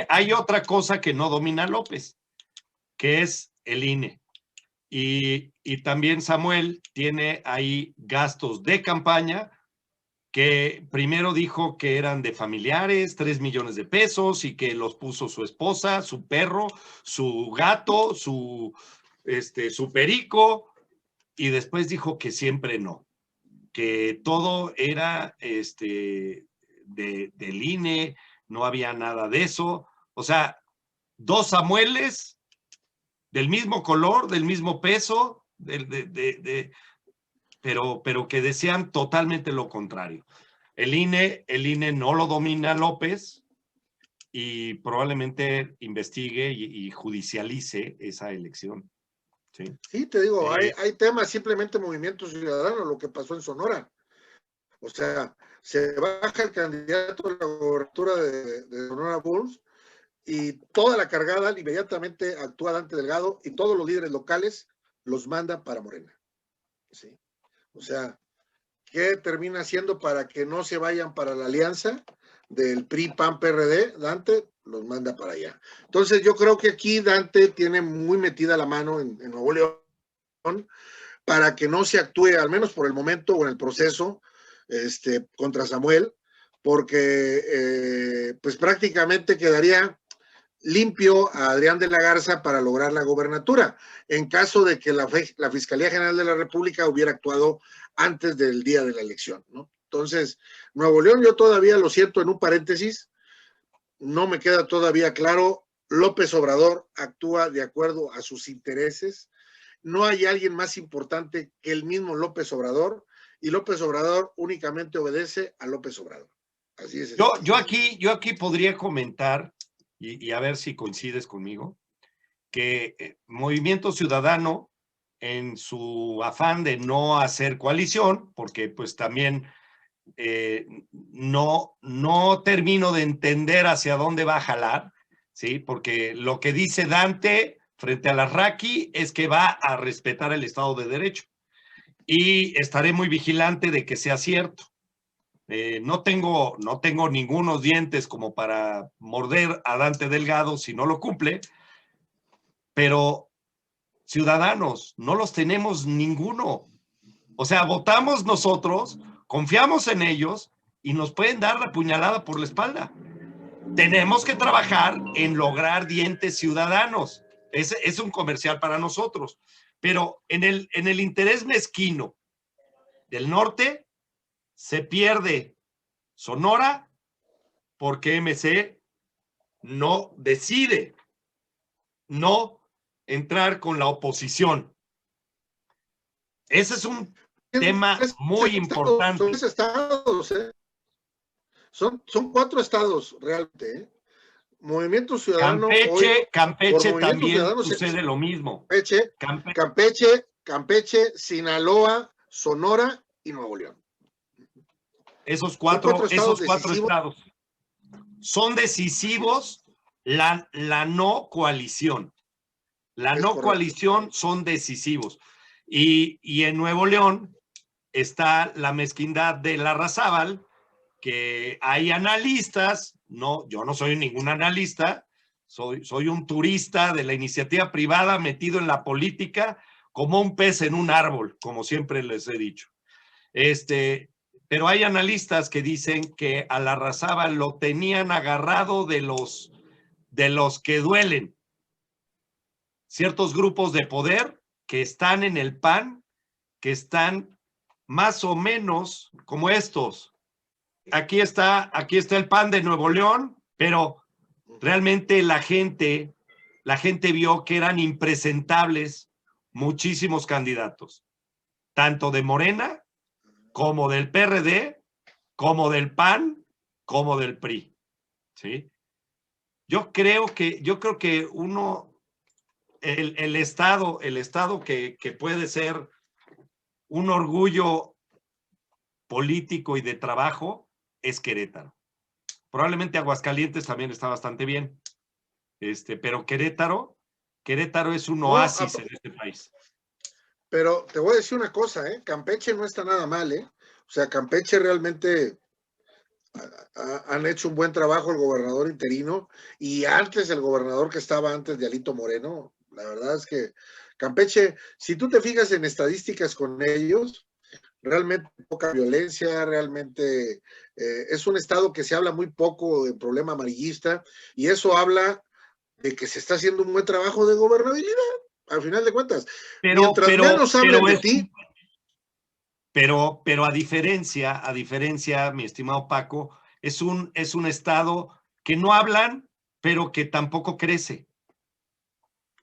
hay otra cosa que no domina López, que es el INE. Y también Samuel tiene ahí gastos de campaña que primero dijo que eran de familiares, 3 millones de pesos, y que los puso su esposa, su perro, su gato, su perico, y después dijo que siempre no, que todo era del INE, no había nada de eso. O sea, 2 Samueles del mismo color, del mismo peso, pero que decían totalmente lo contrario. El INE no lo domina López y probablemente investigue y judicialice esa elección. Sí, sí, te digo, hay temas, simplemente Movimiento Ciudadano, lo que pasó en Sonora. O sea, se baja el candidato a la gobernatura de Sonora Bulls y toda la cargada inmediatamente actúa Dante Delgado y todos los líderes locales los manda para Morena. ¿Sí? O sea, ¿qué termina haciendo para que no se vayan para la alianza del PRI, PAN, PRD? Dante los manda para allá. Entonces yo creo que aquí Dante tiene muy metida la mano en Nuevo León para que no se actúe, al menos por el momento o en el proceso, contra Samuel, porque pues prácticamente quedaría limpio a Adrián de la Garza para lograr la gobernatura, en caso de que la Fiscalía General de la República hubiera actuado antes del día de la elección, ¿no? Entonces, Nuevo León, yo todavía lo siento en un paréntesis, no me queda todavía claro, López Obrador actúa de acuerdo a sus intereses, no hay alguien más importante que el mismo López Obrador, y López Obrador únicamente obedece a López Obrador. Así es. Yo aquí podría comentar, y a ver si coincides conmigo, que Movimiento Ciudadano, en su afán de no hacer coalición, porque pues también no termino de entender hacia dónde va a jalar, ¿sí? Porque lo que dice Dante frente a la Raki es que va a respetar el Estado de Derecho, y estaré muy vigilante de que sea cierto. No tengo ningunos dientes como para morder a Dante Delgado si no lo cumple, pero ciudadanos, no los tenemos ninguno. O sea, votamos nosotros, confiamos en ellos y nos pueden dar la puñalada por la espalda. Tenemos que trabajar en lograr dientes ciudadanos. Es un comercial para nosotros. Pero en el interés mezquino del norte se pierde Sonora porque MC no decide no entrar con la oposición. Ese es un tema muy importante. Son estados, son 4 estados realmente, ¿eh? Movimiento Ciudadano. Campeche también sucede lo mismo. Campeche, Sinaloa, Sonora y Nuevo León. Esos cuatro decisivos. estados son decisivos. La no coalición. La no coalición son decisivos. Y en Nuevo León está la mezquindad de Larrazábal, que hay analistas, no, yo no soy ningún analista, soy un turista de la iniciativa privada metido en la política como un pez en un árbol, como siempre les he dicho. Pero hay analistas que dicen que a Larrazábal lo tenían agarrado de los que duelen. Ciertos grupos de poder que están en el PAN, que están más o menos como estos. Aquí está el PAN de Nuevo León, pero realmente la gente vio que eran impresentables muchísimos candidatos, tanto de Morena, como del PRD, como del PAN, como del PRI. ¿Sí? Yo creo que uno, el estado que puede ser un orgullo político y de trabajo es Querétaro. Probablemente Aguascalientes también está bastante bien, pero Querétaro es un oasis en este país. Pero te voy a decir una cosa, Campeche no está nada mal, O sea, Campeche realmente han hecho un buen trabajo el gobernador interino y antes el gobernador que estaba antes de Alito Moreno. La verdad es que Campeche, si tú te fijas en estadísticas con ellos, realmente poca violencia, realmente es un estado que se habla muy poco del problema amarillista y eso habla de que se está haciendo un buen trabajo de gobernabilidad, al final de cuentas. Mientras menos hablen de ti. Pero a diferencia, mi estimado Paco, es un estado que no hablan, pero que tampoco crece.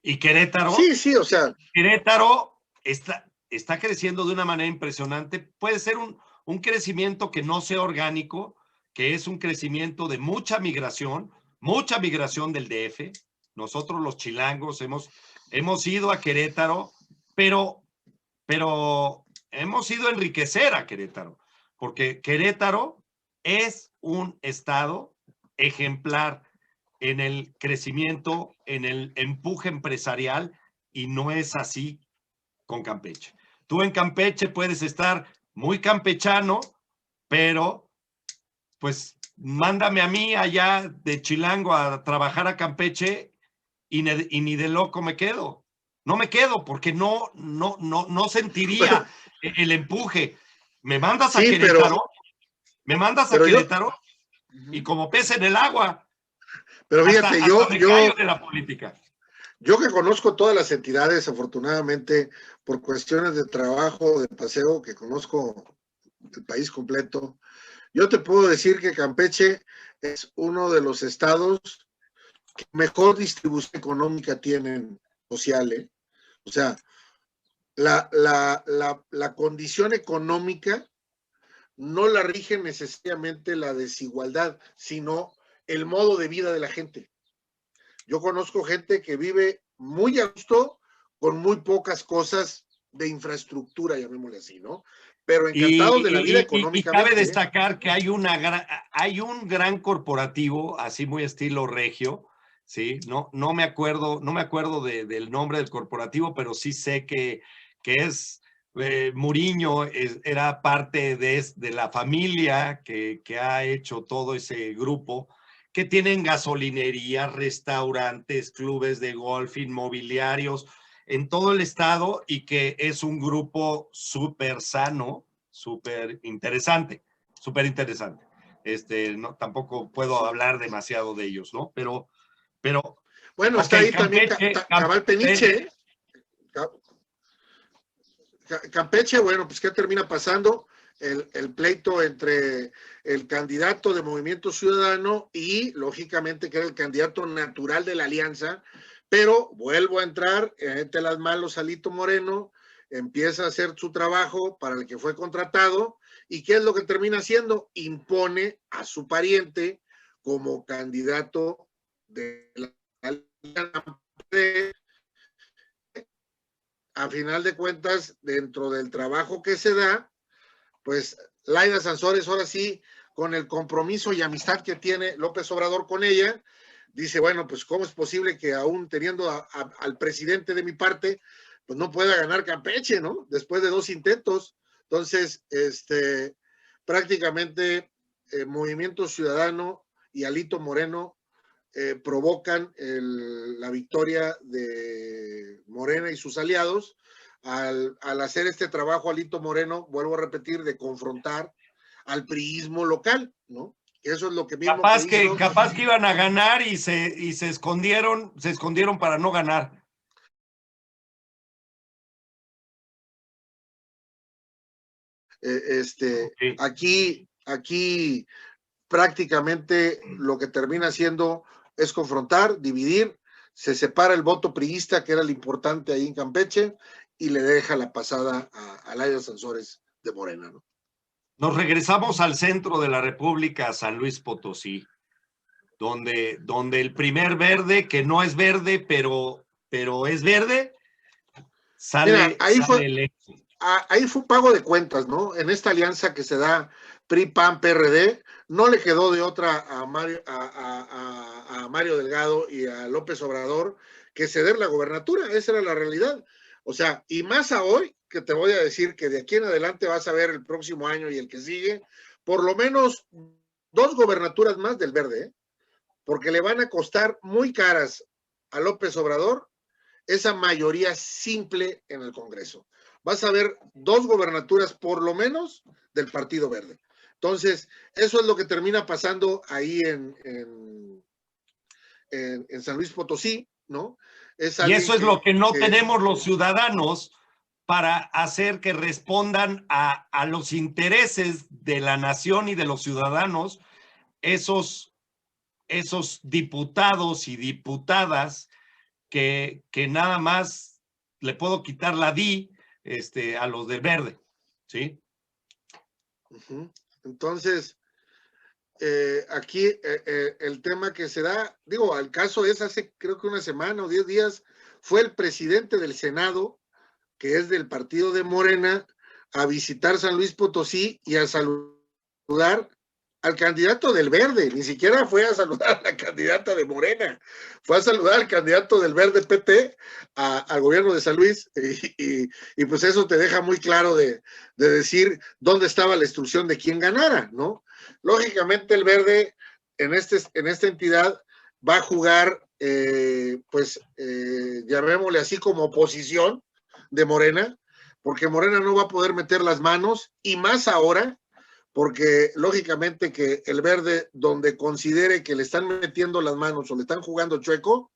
Y Querétaro. Sí, o sea. Querétaro está creciendo de una manera impresionante. Puede ser un crecimiento que no sea orgánico, que es un crecimiento de mucha migración del DF. Nosotros los chilangos hemos ido a Querétaro, pero hemos ido a enriquecer a Querétaro, porque Querétaro es un estado ejemplar en el crecimiento, en el empuje empresarial, y no es así con Campeche. Tú en Campeche puedes estar muy campechano, pero pues mándame a mí allá de Chilango a trabajar a Campeche y ni de loco me quedo. No me quedo porque no sentiría el empuje. Me mandas a Querétaro, y como pez en el agua. Pero fíjate, hasta me callo de la política. Yo que conozco todas las entidades, afortunadamente, por cuestiones de trabajo, de paseo, que conozco el país completo, yo te puedo decir que Campeche es uno de los estados que mejor distribución económica tienen social, O sea, la condición económica no la rige necesariamente la desigualdad, sino el modo de vida de la gente. Yo conozco gente que vive muy a gusto con muy pocas cosas de infraestructura, llamémosle así, ¿no? Pero encantados de la vida económicamente. Y cabe destacar que hay un gran corporativo, así muy estilo regio, ¿sí? No me acuerdo del nombre del corporativo, pero sí sé que es Muriño, era parte de la familia que ha hecho todo ese grupo, que tienen gasolinerías, restaurantes, clubes de golf, inmobiliarios en todo el estado, y que es un grupo súper sano, súper interesante. No, tampoco puedo hablar demasiado de ellos, ¿no? Pero bueno, está ahí también Cabal Peniche, Campeche, bueno, pues ¿qué termina pasando? El pleito entre el candidato de Movimiento Ciudadano y, lógicamente, que era el candidato natural de la alianza, pero vuelvo a entrar, entre las manos Alito Moreno, empieza a hacer su trabajo para el que fue contratado, y ¿qué es lo que termina haciendo? Impone a su pariente como candidato de la alianza a final de cuentas, dentro del trabajo que se da, pues Laida Sansores, ahora sí, con el compromiso y amistad que tiene López Obrador con ella, dice, bueno, pues cómo es posible que aún teniendo al presidente de mi parte, pues no pueda ganar Campeche, ¿no? Después de 2 intentos. Entonces, prácticamente Movimiento Ciudadano y Alito Moreno provocan la victoria de Morena y sus aliados al hacer este trabajo. Alito Moreno, vuelvo a repetir, de confrontar al priismo local, ¿no? Eso es lo que mismo hizo. Capaz que iban a ganar y se escondieron para no ganar. Okay. Aquí prácticamente lo que termina haciendo es confrontar, dividir, se separa el voto priista, que era lo importante ahí en Campeche, y le deja la pasada a Laida Sansores de Morena, ¿no? Nos regresamos al centro de la República, San Luis Potosí, donde el primer verde, que no es verde, pero es verde, sale electo. Ahí fue un pago de cuentas, ¿no? En esta alianza que se da PRI, PAN, PRD, no le quedó de otra a Mario Delgado y a López Obrador que ceder la gobernatura. Esa era la realidad. O sea, y más a hoy, que te voy a decir que de aquí en adelante vas a ver el próximo año y el que sigue, por lo menos 2 gobernaturas más del verde, ¿eh? Porque le van a costar muy caras a López Obrador esa mayoría simple en el Congreso. Vas a ver 2 gobernaturas por lo menos del Partido Verde. Entonces, eso es lo que termina pasando ahí en San Luis Potosí, ¿no? Y eso es lo que no tenemos los ciudadanos para hacer que respondan a los intereses de la nación y de los ciudadanos, esos diputados y diputadas que nada más le puedo quitar la D a los del verde, ¿sí? Entonces, aquí el tema que se da, digo, al caso es hace creo que una semana o 10 días, fue el presidente del Senado, que es del partido de Morena, a visitar San Luis Potosí y a saludar al candidato del Verde. Ni siquiera fue a saludar a la candidata de Morena, fue a saludar al candidato del Verde PT al gobierno de San Luis, y pues eso te deja muy claro de decir dónde estaba la instrucción de quién ganara, ¿no? Lógicamente el Verde en esta entidad va a jugar, llamémosle así, como oposición de Morena, porque Morena no va a poder meter las manos, y más ahora, porque lógicamente que el Verde, donde considere que le están metiendo las manos o le están jugando chueco,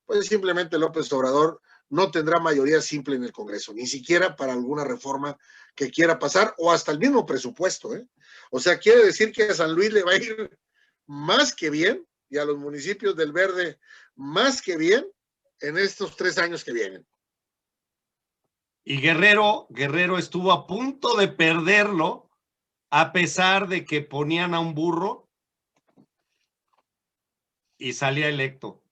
pues simplemente López Obrador no tendrá mayoría simple en el Congreso, ni siquiera para alguna reforma que quiera pasar, o hasta el mismo presupuesto, ¿eh? O sea, quiere decir que a San Luis le va a ir más que bien, y a los municipios del Verde más que bien, en estos 3 años que vienen. Y Guerrero estuvo a punto de perderlo, a pesar de que ponían a un burro y salía electo,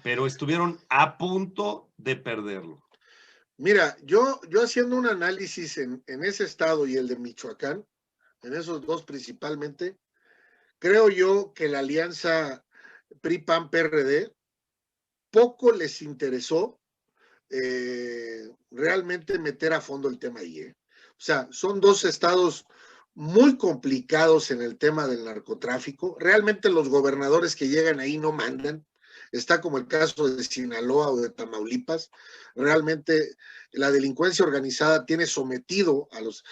pero estuvieron a punto de perderlo. Mira, yo haciendo un análisis en ese estado y el de Michoacán, en esos 2 principalmente, creo yo que la alianza PRI-PAN-PRD poco les interesó realmente meter a fondo el tema ahí, ¿eh? O sea, son 2 estados muy complicados en el tema del narcotráfico. Realmente los gobernadores que llegan ahí no mandan. Está como el caso de Sinaloa o de Tamaulipas. Realmente la delincuencia organizada tiene sometido a los...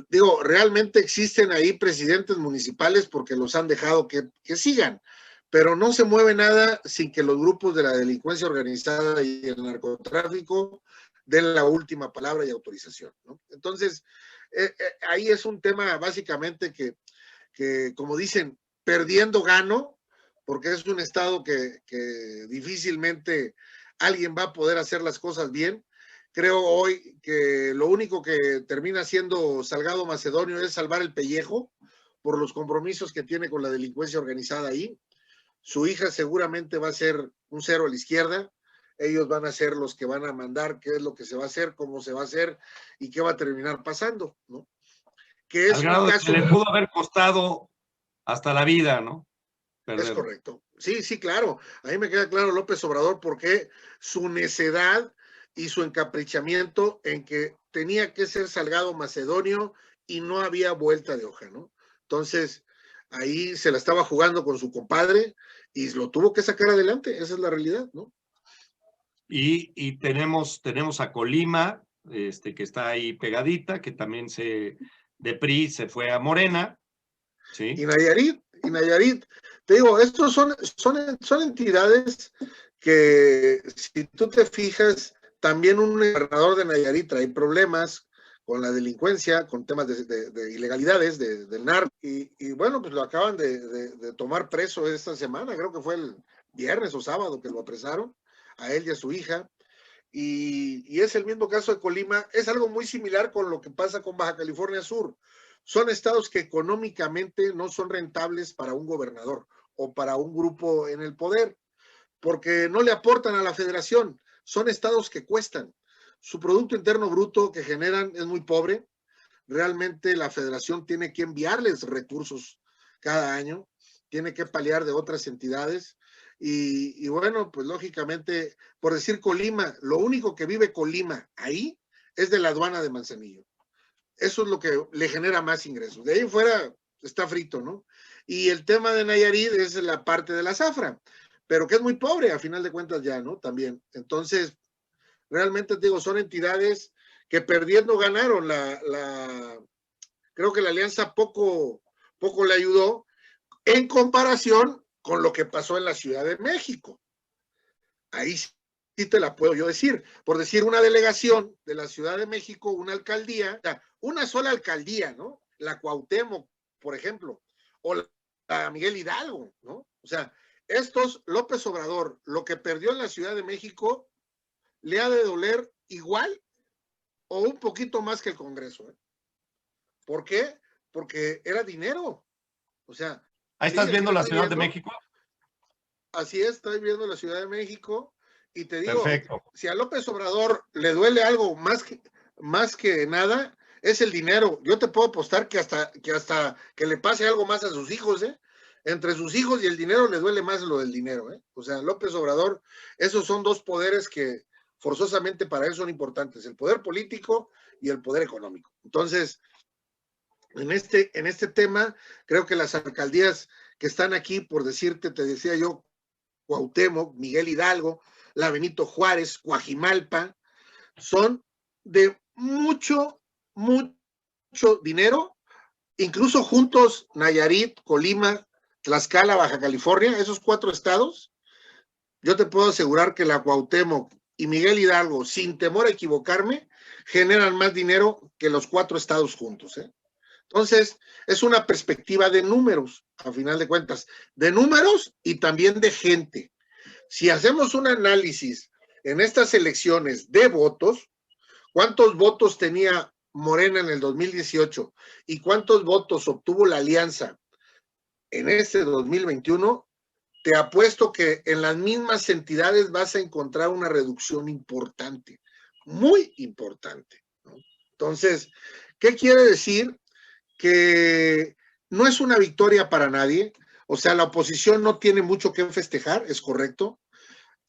Digo, realmente existen ahí presidentes municipales porque los han dejado que sigan, pero no se mueve nada sin que los grupos de la delincuencia organizada y el narcotráfico den la última palabra y autorización, ¿no? Entonces, ahí es un tema básicamente que, como dicen, perdiendo gano, porque es un estado que difícilmente alguien va a poder hacer las cosas bien. Creo hoy que lo único que termina siendo Salgado Macedonio es salvar el pellejo por los compromisos que tiene con la delincuencia organizada ahí. Su hija seguramente va a ser un 0 a la izquierda. ellos van a ser los que van a mandar qué es lo que se va a hacer, cómo se va a hacer y qué va a terminar pasando, ¿no? Que es Al un grado de que caso... le pudo haber costado hasta la vida, ¿no? Es Perderlo. correcto. Sí, sí, claro. A mí me queda claro López Obrador porque su necedad y su encaprichamiento en que tenía que ser Salgado Macedonio y no había vuelta de hoja, ¿no? Entonces, ahí se la estaba jugando con su compadre y lo tuvo que sacar adelante. Esa es la realidad, ¿no? Y tenemos a Colima, que está ahí pegadita, que también de PRI se fue a Morena, ¿sí? Y Nayarit, te digo, estos son entidades que, si tú te fijas, también un gobernador de Nayarit trae problemas con la delincuencia, con temas de ilegalidades, del narco, y bueno, pues lo acaban de tomar preso esta semana, creo que fue el viernes o sábado que lo apresaron, a él y a su hija, y es el mismo caso de Colima, es algo muy similar con lo que pasa con Baja California Sur. Son estados que económicamente no son rentables para un gobernador o para un grupo en el poder, porque no le aportan a la federación. Son estados que cuestan. Su Producto Interno Bruto que generan es muy pobre. Realmente la federación tiene que enviarles recursos cada año, tiene que paliar de otras entidades. Y bueno, pues lógicamente, por decir Colima, lo único que vive Colima ahí es de la aduana de Manzanillo. Eso es lo que le genera más ingresos. De ahí fuera está frito, ¿no? Y el tema de Nayarit es la parte de la zafra, pero que es muy pobre a final de cuentas ya, ¿no? También. Entonces, realmente te digo, son entidades que perdiendo ganaron. Creo que la alianza poco le ayudó en comparación con lo que pasó en la Ciudad de México. Ahí sí te la puedo yo decir. Por decir, una delegación de la Ciudad de México, una alcaldía, una sola alcaldía, ¿no? La Cuauhtémoc, por ejemplo, o la Miguel Hidalgo, ¿no? O sea, López Obrador, lo que perdió en la Ciudad de México, le ha de doler igual o un poquito más que el Congreso, ¿eh? ¿Por qué? Porque era dinero. O sea, Ahí sí, estás aquí viendo lo la estoy Ciudad de viendo. México. Así es, estoy viendo la Ciudad de México y te digo, Perfecto. si a López Obrador le duele algo más que nada, es el dinero. Yo te puedo apostar que hasta que le pase algo más a sus hijos, ¿eh? Entre sus hijos y el dinero le duele más lo del dinero, ¿eh? O sea, López Obrador, esos son dos poderes que forzosamente para él son importantes, el poder político y el poder económico. Entonces, en este tema, creo que las alcaldías que están aquí, por decirte, te decía yo, Cuauhtémoc, Miguel Hidalgo, la Benito Juárez, Coajimalpa, son de mucho, mucho dinero, incluso juntos Nayarit, Colima, Tlaxcala, Baja California, esos 4 estados, yo te puedo asegurar que la Cuauhtémoc y Miguel Hidalgo, sin temor a equivocarme, generan más dinero que los 4 estados juntos, ¿eh? Entonces, es una perspectiva de números, a final de cuentas, de números y también de gente. Si hacemos un análisis en estas elecciones de votos, ¿cuántos votos tenía Morena en el 2018 y cuántos votos obtuvo la alianza en este 2021? Te apuesto que en las mismas entidades vas a encontrar una reducción importante, muy importante, ¿no? Entonces, ¿qué quiere decir? Que no es una victoria para nadie, o sea, la oposición no tiene mucho que festejar, es correcto,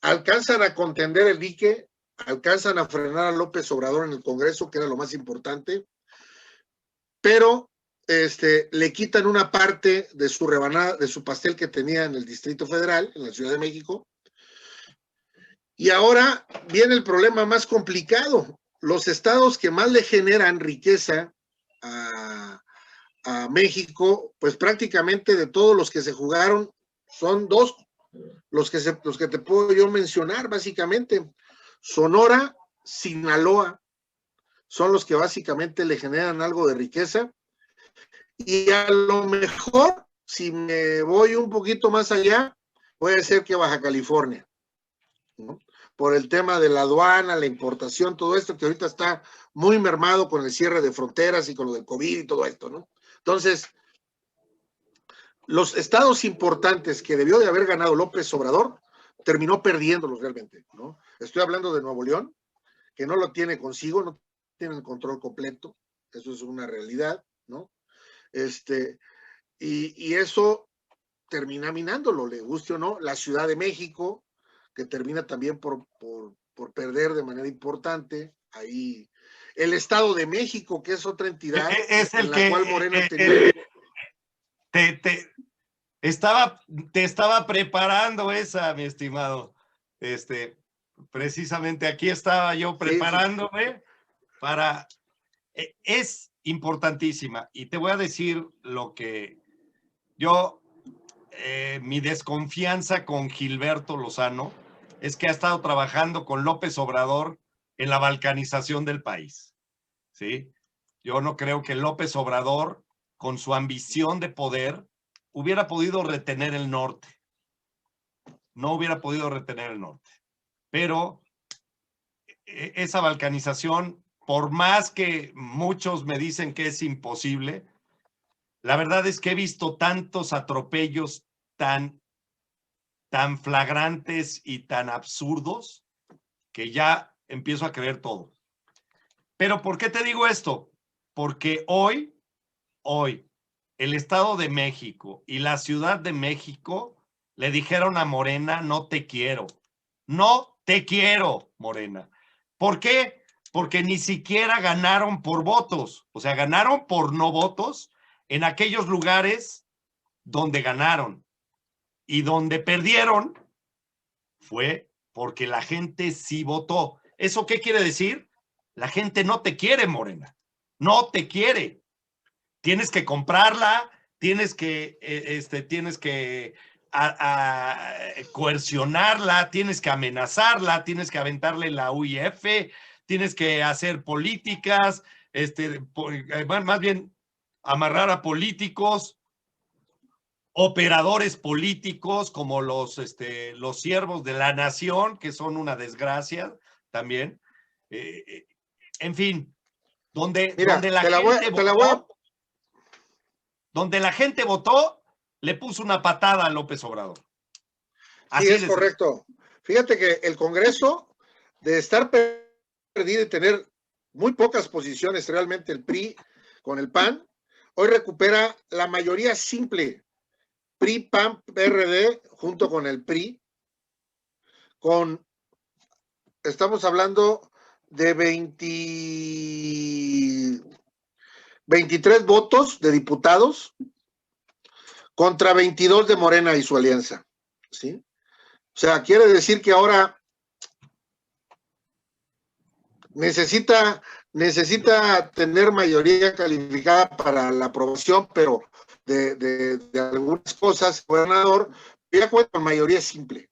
alcanzan a contender el dique, alcanzan a frenar a López Obrador en el Congreso, que era lo más importante, pero le quitan una parte de su rebanada, de su pastel que tenía en el Distrito Federal, en la Ciudad de México, y ahora viene el problema más complicado. Los estados que más le generan riqueza a México, pues prácticamente de todos los que se jugaron, son 2 los que te puedo yo mencionar, básicamente. Sonora, Sinaloa, son los que básicamente le generan algo de riqueza. Y a lo mejor, si me voy un poquito más allá, puede ser que Baja California, ¿no? Por el tema de la aduana, la importación, todo esto que ahorita está muy mermado con el cierre de fronteras y con lo del COVID y todo esto, ¿no? Entonces, los estados importantes que debió de haber ganado López Obrador, terminó perdiéndolos realmente, ¿no? Estoy hablando de Nuevo León, que no lo tiene consigo, no tiene el control completo, eso es una realidad, ¿no? Y eso termina minándolo, le guste o no. La Ciudad de México, que termina también por perder de manera importante, ahí. El Estado de México, que es otra entidad Es el en la cual que Morena tenía... te estaba preparando esa, mi estimado. Precisamente aquí estaba yo preparándome para... Es importantísima y te voy a decir lo que yo, mi desconfianza con Gilberto Lozano es que ha estado trabajando con López Obrador en la balcanización del país, ¿sí? Yo no creo que López Obrador, con su ambición de poder, hubiera podido retener el norte. No hubiera podido retener el norte. Pero esa balcanización, por más que muchos me dicen que es imposible, la verdad es que he visto tantos atropellos tan flagrantes y tan absurdos que ya empiezo a creer todo. Pero ¿por qué te digo esto? Porque hoy, el Estado de México y la Ciudad de México le dijeron a Morena, no te quiero. No te quiero, Morena. ¿Por qué? Porque ni siquiera ganaron por votos. O sea, ganaron por no votos en aquellos lugares donde ganaron. Y donde perdieron fue porque la gente sí votó. ¿Eso qué quiere decir? La gente no te quiere, Morena. No te quiere. Tienes que comprarla, tienes que coercionarla, tienes que amenazarla, tienes que aventarle la UIF, tienes que hacer políticas, más bien amarrar a políticos, operadores políticos como los siervos de la nación, que son una desgracia también. En fin, donde la gente votó, le puso una patada a López Obrador. Así sí, es correcto. Fíjate que el Congreso, de estar perdido y tener muy pocas posiciones realmente el PRI con el PAN, hoy recupera la mayoría simple. PRI, PAN, PRD, junto con el PRI, estamos hablando de 23 votos de diputados contra 22 de Morena y su alianza, ¿sí? O sea, quiere decir que ahora necesita tener mayoría calificada para la aprobación, pero de algunas cosas, gobernador, ya cuenta con mayoría simple.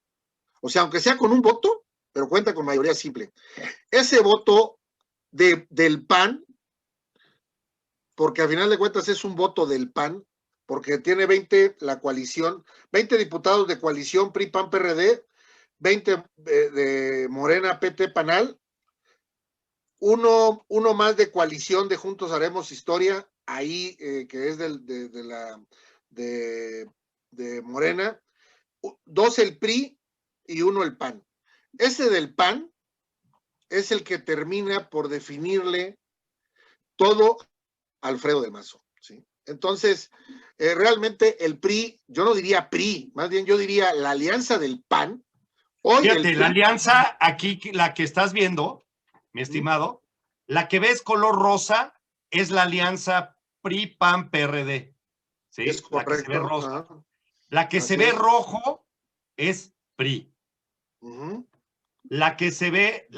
O sea, aunque sea con un voto, pero cuenta con mayoría simple. Ese voto del PAN, porque al final de cuentas es un voto del PAN, porque tiene 20 la coalición, 20 diputados de coalición PRI, PAN, PRD, 20 de Morena, PT, PANAL, uno más de coalición de Juntos Haremos Historia, ahí que es de Morena, 2 el PRI y 1 el PAN. Ese del PAN es el que termina por definirle todo a Alfredo del Mazo, ¿sí? Entonces, realmente el PRI, yo no diría PRI, más bien yo diría la alianza del PAN. Hoy fíjate, PRI, la alianza aquí, la que estás viendo, mi estimado, la que ves color rosa es la alianza PRI-PAN-PRD. ¿Sí? Es correcto. La que se ve rosa. La que se ve rojo es PRI. La que se ve,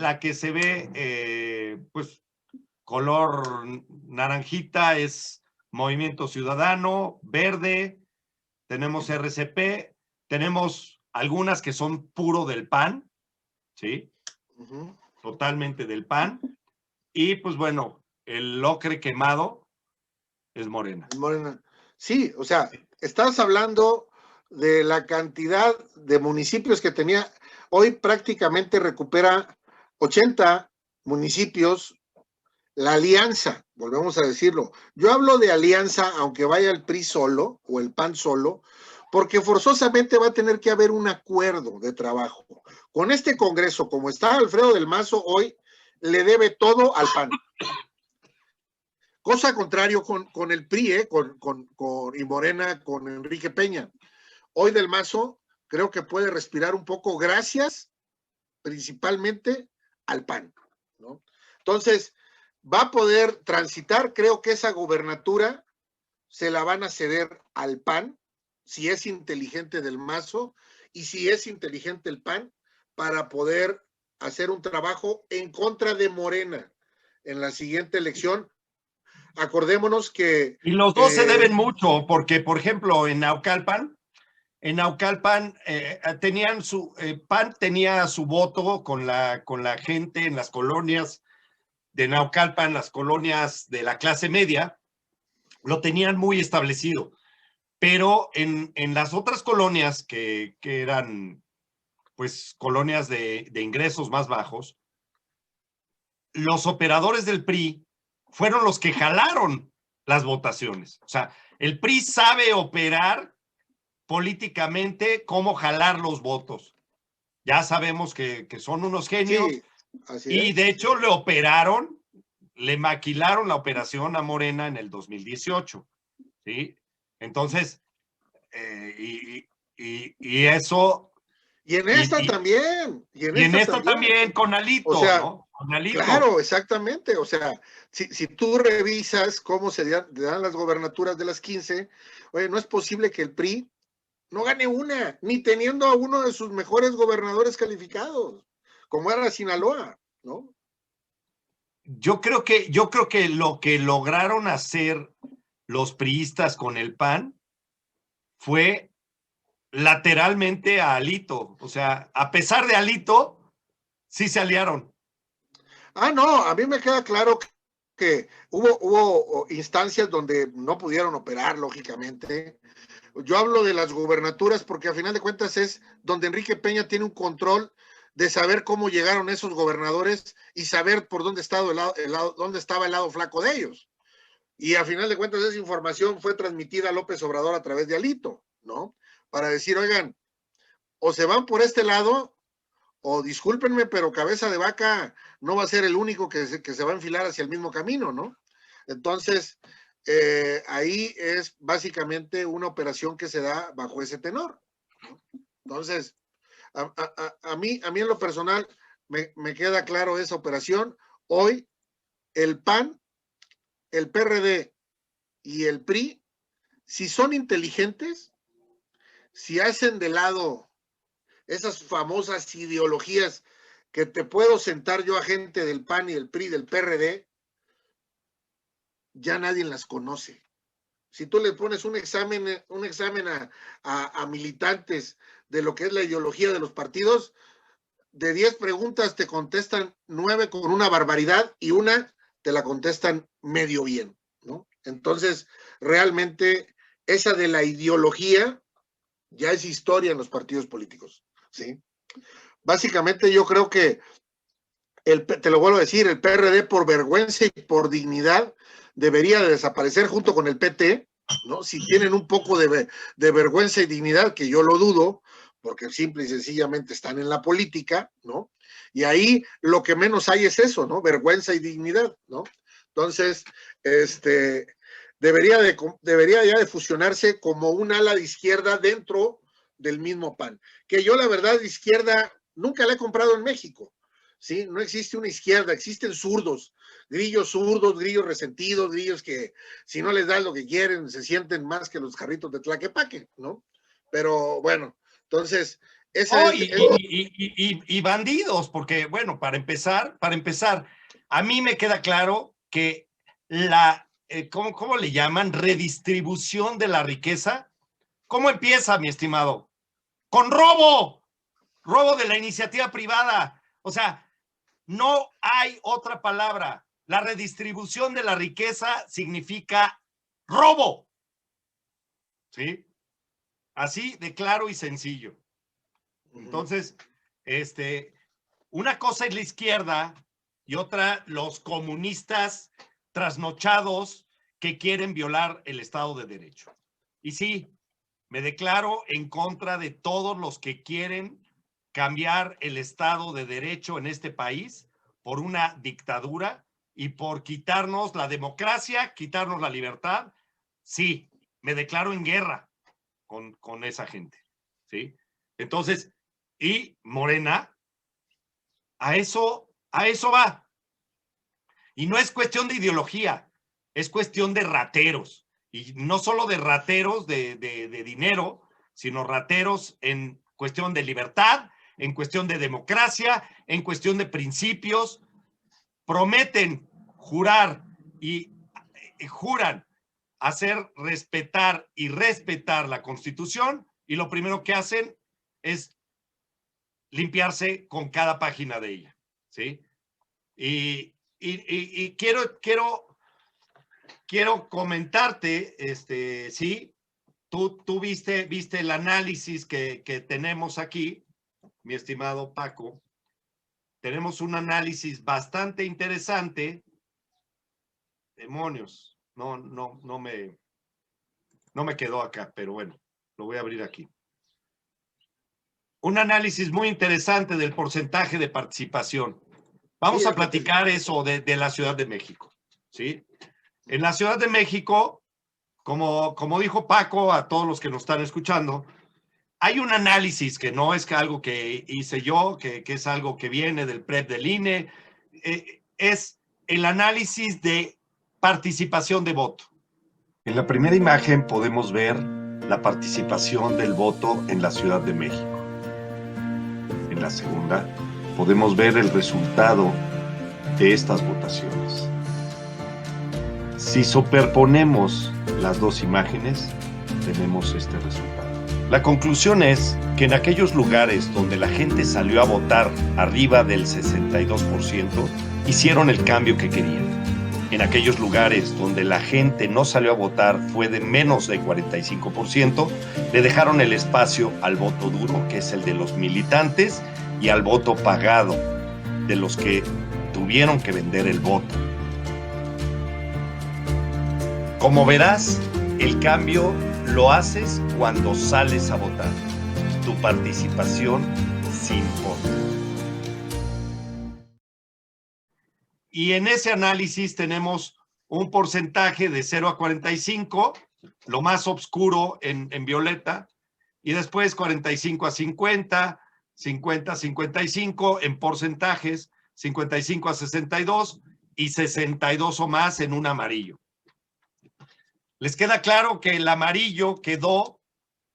pues, color naranjita es Movimiento Ciudadano, verde, tenemos RCP, tenemos algunas que son puro del PAN, ¿sí? Totalmente del PAN. Y pues bueno, el ocre quemado es Morena. Morena. Sí, o sea, estás hablando de la cantidad de municipios que tenía. Hoy prácticamente recupera 80 municipios la alianza, volvemos a decirlo. Yo hablo de alianza, aunque vaya el PRI solo o el PAN solo, porque forzosamente va a tener que haber un acuerdo de trabajo. Con este Congreso, como está Alfredo del Mazo hoy, le debe todo al PAN. Cosa contrario con el PRI, y Morena, con Enrique Peña. Hoy del Mazo creo que puede respirar un poco gracias principalmente al PAN, ¿no? Entonces, va a poder transitar, creo que esa gobernatura se la van a ceder al PAN, si es inteligente del Mazo y si es inteligente el PAN, para poder hacer un trabajo en contra de Morena en la siguiente elección. Acordémonos que... Y los dos se deben mucho, porque, por ejemplo, en Naucalpan tenían PAN tenía su voto con la gente en las colonias de Naucalpan, las colonias de la clase media, lo tenían muy establecido. Pero en las otras colonias que eran, pues, colonias de ingresos más bajos, los operadores del PRI fueron los que jalaron las votaciones. O sea, el PRI sabe operar políticamente cómo jalar los votos. Ya sabemos que son unos genios. Sí, así y es. de hecho le maquilaron la operación a Morena en el 2018. ¿Sí? Entonces, y eso... Y en esta también. Y en esta también con O Alito, sea, ¿no? Con Alito. claro, exactamente. O sea, si tú revisas cómo se dan las gobernaturas de las 15, oye, no es posible que el PRI no gane una, ni teniendo a uno de sus mejores gobernadores calificados, como era Sinaloa, ¿no? Yo creo que lo que lograron hacer los priistas con el PAN fue lateralmente a Alito. O sea, a pesar de Alito, sí se aliaron. Ah, no, a mí me queda claro que hubo instancias donde no pudieron operar, lógicamente. Yo hablo de las gubernaturas porque a final de cuentas es donde Enrique Peña tiene un control de saber cómo llegaron esos gobernadores y saber por dónde estaba el lado flaco de ellos. Y a final de cuentas esa información fue transmitida a López Obrador a través de Alito, ¿no? Para decir, oigan, o se van por este lado, o discúlpenme, pero Cabeza de Vaca no va a ser el único que se va a enfilar hacia el mismo camino, ¿no? Entonces, ahí es básicamente una operación que se da bajo ese tenor, ¿no? Entonces, a mí en lo personal me queda claro esa operación. Hoy el PAN, el PRD y el PRI, si son inteligentes, si hacen de lado esas famosas ideologías que te puedo sentar yo a gente del PAN y del PRI, del PRD, ya nadie las conoce. Si tú le pones un examen a militantes de lo que es la ideología de los partidos, de 10 preguntas te contestan 9 con una barbaridad y una te la contestan medio bien, ¿no? Entonces, realmente, esa de la ideología ya es historia en los partidos políticos, ¿sí? Básicamente yo creo que, te lo vuelvo a decir, el PRD por vergüenza y por dignidad debería de desaparecer junto con el PT, ¿no? Si tienen un poco de vergüenza y dignidad, que yo lo dudo, porque simple y sencillamente están en la política, ¿no? Y ahí lo que menos hay es eso, ¿no? Vergüenza y dignidad, ¿no? Entonces, debería ya de fusionarse como un ala de izquierda dentro del mismo PAN. Que yo, la verdad, de izquierda nunca la he comprado en México, ¿sí? No existe una izquierda, existen zurdos, grillos resentidos, grillos que si no les das lo que quieren, se sienten más que los jarritos de Tlaquepaque, ¿no? Pero bueno, entonces, esa es... Y bandidos, porque, bueno, para empezar, a mí me queda claro que ¿cómo le llaman? Redistribución de la riqueza. ¿Cómo empieza, mi estimado? Con robo de la iniciativa privada. O sea, no hay otra palabra. La redistribución de la riqueza significa robo. ¿Sí? Así de claro y sencillo. Entonces, una cosa es la izquierda y otra los comunistas trasnochados que quieren violar el Estado de Derecho. Y sí, Me declaro en contra de todos los que quieren cambiar el Estado de Derecho en este país por una dictadura y por quitarnos la democracia, quitarnos la libertad. Sí, me declaro en guerra con esa gente, ¿sí? Entonces, y Morena, a eso va. Y no es cuestión de ideología, es cuestión de rateros. Y no solo de rateros de dinero, sino rateros en cuestión de libertad, en cuestión de democracia, en cuestión de principios. Prometen jurar y juran hacer respetar y respetar la Constitución, y lo primero que hacen es limpiarse con cada página de ella, ¿sí? Y quiero comentarte, sí, tú viste el análisis que tenemos aquí, mi estimado Paco. Tenemos un análisis bastante interesante. Demonios, no me quedó acá, pero bueno, lo voy a abrir aquí. Un análisis muy interesante del porcentaje de participación. Vamos a platicar eso de la Ciudad de México, ¿sí? En la Ciudad de México, como dijo Paco, a todos los que nos están escuchando, hay un análisis que no es algo que hice yo, que es algo que viene del PREP del INE, es el análisis de participación de voto. En la primera imagen podemos ver la participación del voto en la Ciudad de México. En la segunda podemos ver el resultado de estas votaciones. Si superponemos las dos imágenes, tenemos este resultado. La conclusión es que en aquellos lugares donde la gente salió a votar arriba del 62%, hicieron el cambio que querían. En aquellos lugares donde la gente no salió a votar fue de menos de 45%, le dejaron el espacio al voto duro, que es el de los militantes, y al voto pagado, de los que tuvieron que vender el voto. Como verás, el cambio lo haces cuando sales a votar. Tu participación sí importa. Y en ese análisis tenemos un porcentaje de 0 a 45, lo más oscuro en violeta, y después 45 a 50, 50 a 55 en porcentajes, 55 a 62 y 62 o más en un amarillo. Les queda claro que el amarillo quedó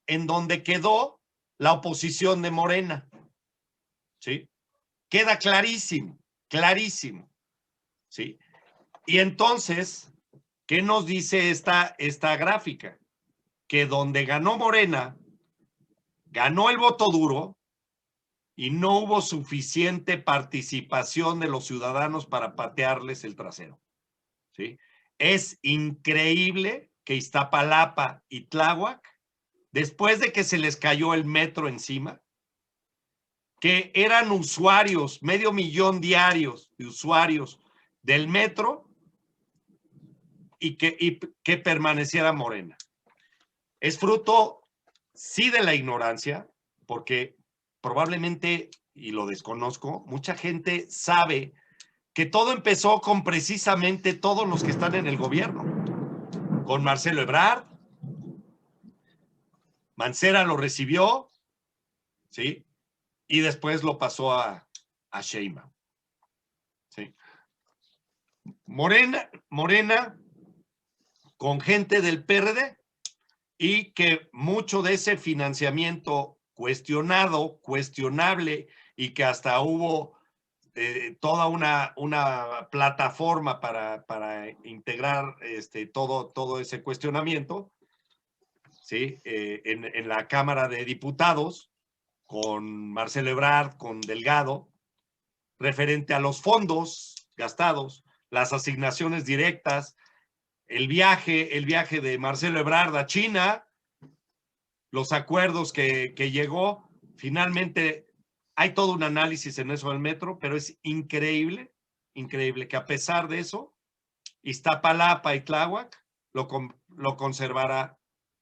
en donde quedó la oposición de Morena, ¿sí? Queda clarísimo, clarísimo, ¿sí? Y entonces, ¿qué nos dice esta gráfica? Que donde ganó Morena, ganó el voto duro y no hubo suficiente participación de los ciudadanos para patearles el trasero, ¿sí? Es increíble que Iztapalapa y Tláhuac, después de que se les cayó el metro encima, que eran usuarios, 500,000 diarios de usuarios del metro, y que permaneciera Morena. Es fruto, sí, de la ignorancia, porque probablemente, y lo desconozco, mucha gente sabe que todo empezó con precisamente todos los que están en el gobierno, con Marcelo Ebrard. Mancera lo recibió, ¿sí? Y después lo pasó a Sheinbaum, ¿sí? Morena con gente del PRD, y que mucho de ese financiamiento cuestionable, y que hasta hubo toda una plataforma para integrar todo ese cuestionamiento, ¿sí? En la Cámara de Diputados, con Marcelo Ebrard, con Delgado, referente a los fondos gastados, las asignaciones directas, el viaje de Marcelo Ebrard a China, los acuerdos que llegó. Finalmente hay todo un análisis en eso del metro, pero es increíble que a pesar de eso, Iztapalapa y Tláhuac lo conservará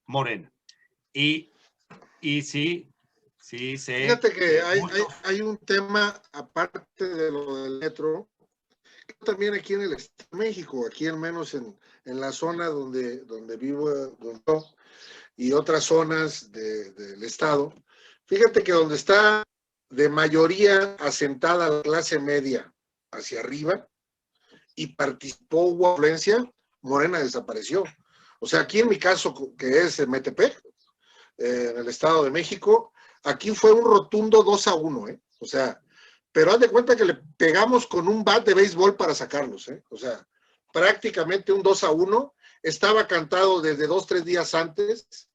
Morena. Y sí, sé. Fíjate que hay un tema, aparte de lo del metro, también aquí en el Estado de México, aquí al menos en la zona donde vivo, y otras zonas del Estado. Fíjate que donde está de mayoría asentada la clase media hacia arriba y participó, hubo afluencia, Morena desapareció. O sea, aquí en mi caso, que es Metepec, en el Estado de México, aquí fue un rotundo 2-1, ¿eh? O sea, pero haz de cuenta que le pegamos con un bat de béisbol para sacarlos, ¿eh? O sea, prácticamente un 2-1, estaba cantado desde 2-3 días antes.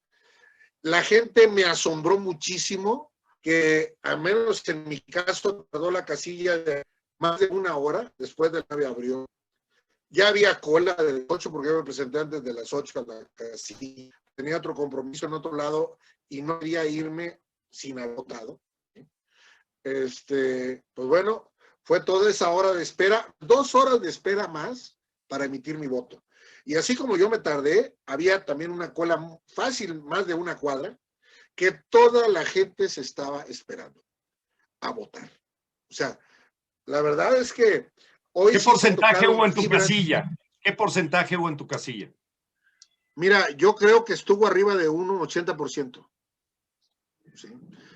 La gente me asombró muchísimo, que al menos en mi caso tardó la casilla de más de 1 hora después de que abrió. Ya había cola de las 8 porque yo me presenté antes de las 8 a la casilla. Tenía otro compromiso en otro lado y no quería irme sin haber votado. Pues bueno, fue toda esa hora de espera, 2 horas de espera más para emitir mi voto. Y así como yo me tardé, había también una cola fácil, más de 1 cuadra, que toda la gente se estaba esperando a votar. O sea, la verdad es que hoy ¿Qué sí porcentaje hubo en tu fibras. casilla? ¿Qué porcentaje hubo en tu casilla? Mira, yo creo que estuvo arriba de un 80%. ¿Sí?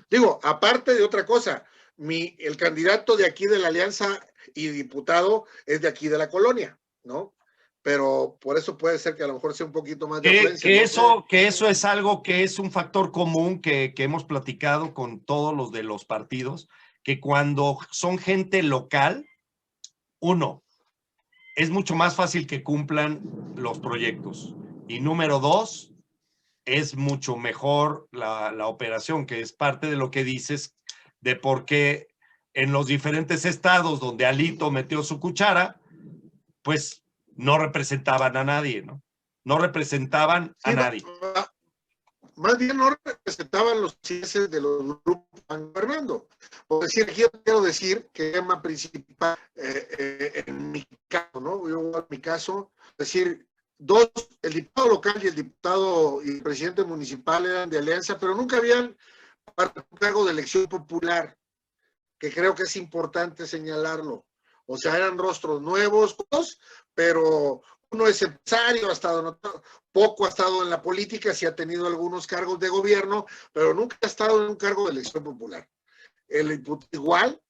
Digo, aparte de otra cosa, el candidato de aquí de la Alianza y diputado es de aquí de la colonia, ¿no? Pero por eso puede ser que a lo mejor sea un poquito más de afluencia. Que eso es algo que es un factor común que hemos platicado con todos los de los partidos, que cuando son gente local, uno, es mucho más fácil que cumplan los proyectos. Y número 2, es mucho mejor la operación, que es parte de lo que dices de por qué en los diferentes estados donde Alito metió su cuchara, pues no representaban a nadie, ¿no? No representaban a nadie. Más bien no representaban los intereses de los grupos que van gobernando. Por decir, aquí yo quiero decir que el tema principal en mi caso, ¿no? Yo en mi caso, decir, el diputado local y el diputado y el presidente municipal eran de alianza, pero nunca habían participado en un cargo de elección popular, que creo que es importante señalarlo. O sea, eran rostros nuevos, pero uno es empresario, ha estado poco ha estado en la política, sí ha tenido algunos cargos de gobierno, pero nunca ha estado en un cargo de elección popular. Igual,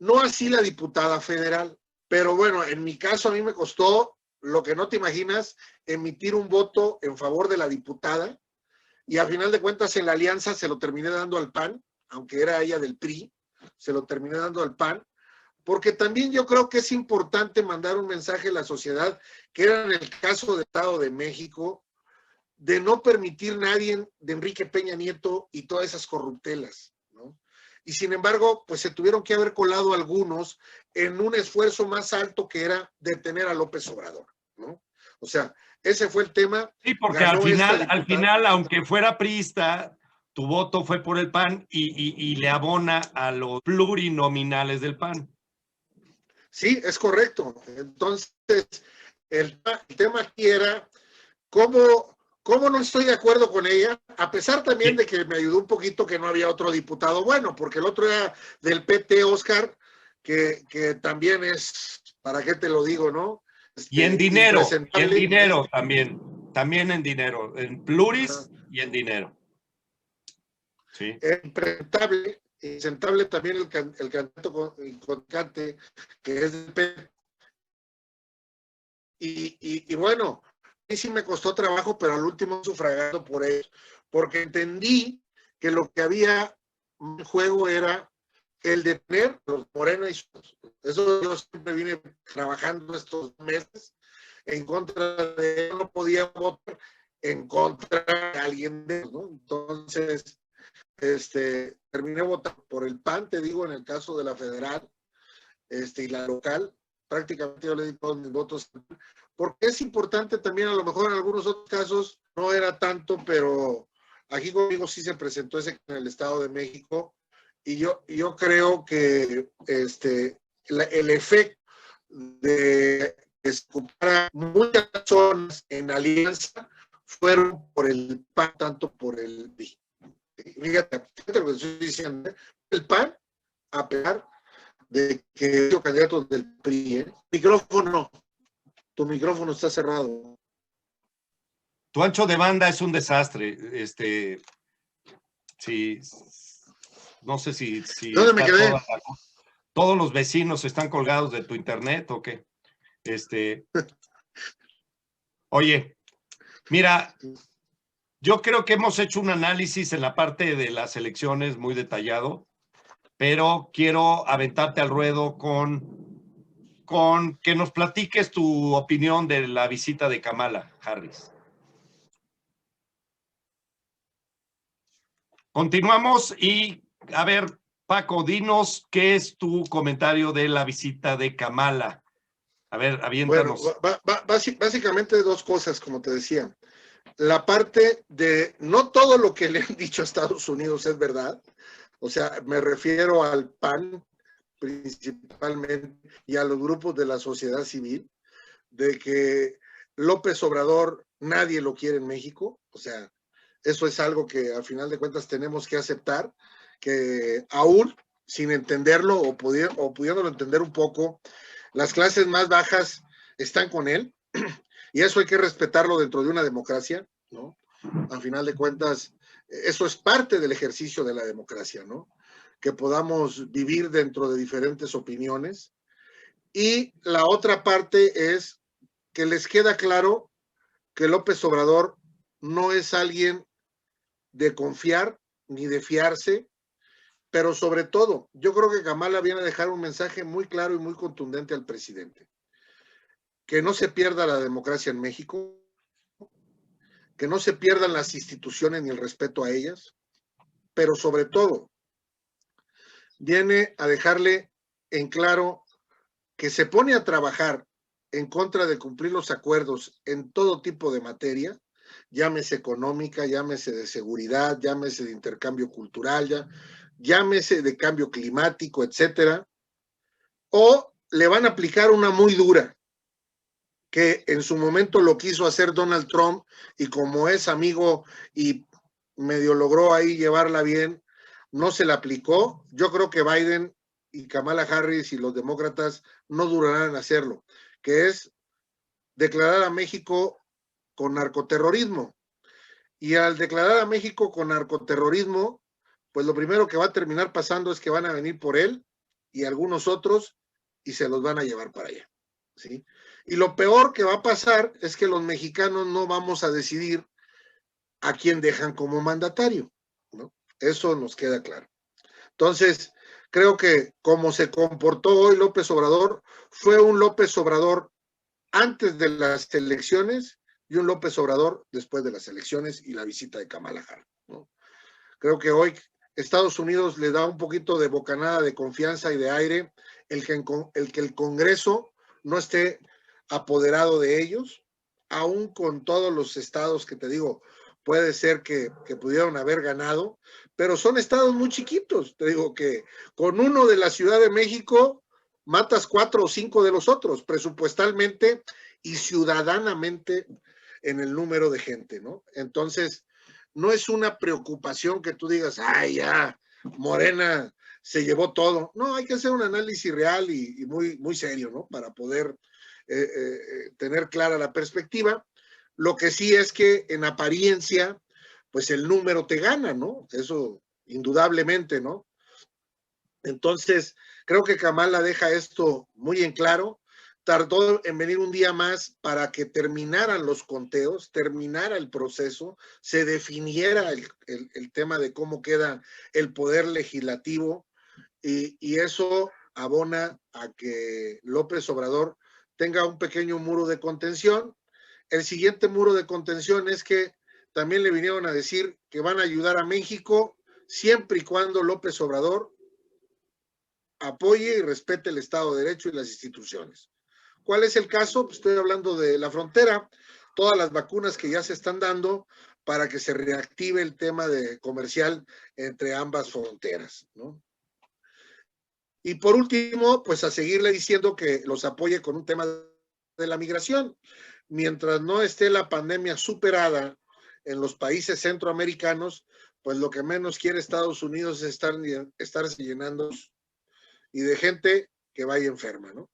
no así la diputada federal, pero bueno, en mi caso a mí me costó, lo que no te imaginas, emitir un voto en favor de la diputada, y al final de cuentas en la alianza se lo terminé dando al PAN, aunque era ella del PRI, se lo terminé dando al PAN, porque también yo creo que es importante mandar un mensaje a la sociedad, que era en el caso del Estado de México, de no permitir nadie de Enrique Peña Nieto y todas esas corruptelas, ¿no? Y sin embargo, pues se tuvieron que haber colado algunos en un esfuerzo más alto que era detener a López Obrador, ¿no? O sea, ese fue el tema. Sí, porque al final, aunque fuera priista, tu voto fue por el PAN y le abona a los plurinominales del PAN. Sí, es correcto. Entonces, el tema aquí era cómo no estoy de acuerdo con ella, a pesar también de que me ayudó un poquito que no había otro diputado bueno, porque el otro era del PT, Oscar, que también es, ¿para qué te lo digo, no? Y en dinero también en dinero, en pluris y en dinero. Sí. Impresentable también el candidato contrincante, que es del PT. Y bueno, a mí sí me costó trabajo, pero al último sufragado por ellos, porque entendí que lo que había en juego era el detener los Morena y sus. Eso yo siempre vine trabajando estos meses en contra de él, no podía votar en contra de alguien de ellos, ¿no? Entonces, terminé votando por el PAN, te digo, en el caso de la federal, y la local, prácticamente yo le di todos mis votos, porque es importante también, a lo mejor en algunos otros casos no era tanto, pero aquí conmigo sí se presentó ese en el Estado de México, y yo creo que el efecto de que se ocupara muchas zonas en alianza fueron por el PAN, tanto por el PRI. Fíjate lo que estoy diciendo, ¿eh? El PAN, a pesar de que los candidatos del PRI, ¿eh? Micrófono, tu micrófono está cerrado. Tu ancho de banda es un desastre. Sí, no sé si ¿Dónde me quedé? Todos los vecinos están colgados de tu internet o qué. Oye, mira, yo creo que hemos hecho un análisis en la parte de las elecciones muy detallado, pero quiero aventarte al ruedo con que nos platiques tu opinión de la visita de Kamala Harris. Continuamos y, a ver, Paco, dinos qué es tu comentario de la visita de Kamala. A ver, aviéntanos. Bueno, básicamente dos cosas, como te decía. La parte de no todo lo que le han dicho a Estados Unidos es verdad. O sea, me refiero al PAN principalmente y a los grupos de la sociedad civil, de que López Obrador nadie lo quiere en México. O sea, eso es algo que al final de cuentas tenemos que aceptar, que aún sin entenderlo o pudiéndolo entender un poco, las clases más bajas están con él y eso hay que respetarlo dentro de una democracia, ¿no? Al final de cuentas, eso es parte del ejercicio de la democracia, ¿no? Que podamos vivir dentro de diferentes opiniones. Y la otra parte es que les queda claro que López Obrador no es alguien de confiar ni de fiarse, pero sobre todo, yo creo que Kamala viene a dejar un mensaje muy claro y muy contundente al presidente. Que no se pierda la democracia en México, que no se pierdan las instituciones ni el respeto a ellas, pero sobre todo, viene a dejarle en claro que se pone a trabajar en contra de cumplir los acuerdos en todo tipo de materia, llámese económica, llámese de seguridad, llámese de intercambio cultural, llámese de cambio climático, etcétera, o le van a aplicar una muy dura, que en su momento lo quiso hacer Donald Trump y como es amigo y medio logró ahí llevarla bien, no se la aplicó. Yo creo que Biden y Kamala Harris y los demócratas no durarán en hacerlo, que es declarar a México con narcoterrorismo. Y al declarar a México con narcoterrorismo, pues lo primero que va a terminar pasando es que van a venir por él y algunos otros y se los van a llevar para allá, ¿sí? Y lo peor que va a pasar es que los mexicanos no vamos a decidir a quién dejan como mandatario, ¿no? Eso nos queda claro. Entonces, creo que como se comportó hoy López Obrador, fue un López Obrador antes de las elecciones y un López Obrador después de las elecciones y la visita de Kamala Harris, ¿no? Creo que hoy Estados Unidos le da un poquito de bocanada de confianza y de aire el que el Congreso no esté apoderado de ellos, aún con todos los estados que te digo, puede ser que pudieron haber ganado, pero son estados muy chiquitos. Te digo que con uno de la Ciudad de México matas 4 o 5 de los otros, presupuestalmente y ciudadanamente en el número de gente, ¿no? Entonces, no es una preocupación que tú digas, ay, ya, Morena se llevó todo. No, hay que hacer un análisis real y muy, muy serio, ¿no? Para poder tener clara la perspectiva. Lo que sí es que en apariencia, pues el número te gana, ¿no? Eso indudablemente, ¿no? Entonces, creo que Kamala deja esto muy en claro. Tardó en venir un día más para que terminaran los conteos, terminara el proceso, se definiera el tema de cómo queda el poder legislativo y eso abona a que López Obrador tenga un pequeño muro de contención. El siguiente muro de contención es que también le vinieron a decir que van a ayudar a México siempre y cuando López Obrador apoye y respete el Estado de Derecho y las instituciones. ¿Cuál es el caso? Pues estoy hablando de la frontera, todas las vacunas que ya se están dando para que se reactive el tema de comercial entre ambas fronteras, ¿no? Y por último, pues a seguirle diciendo que los apoye con un tema de la migración. Mientras no esté la pandemia superada en los países centroamericanos, pues lo que menos quiere Estados Unidos es estarse llenando y de gente que vaya enferma, ¿no?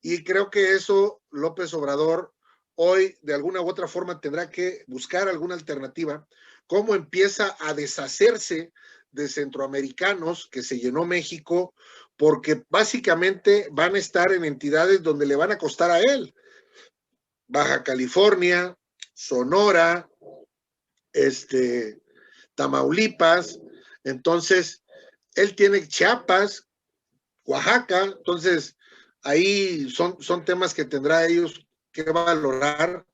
Y creo que eso López Obrador hoy de alguna u otra forma tendrá que buscar alguna alternativa, cómo empieza a deshacerse de centroamericanos que se llenó México, porque básicamente van a estar en entidades donde le van a costar a él. Baja California, Sonora, Tamaulipas, entonces él tiene Chiapas, Oaxaca, entonces ahí son temas que tendrá ellos que valorar,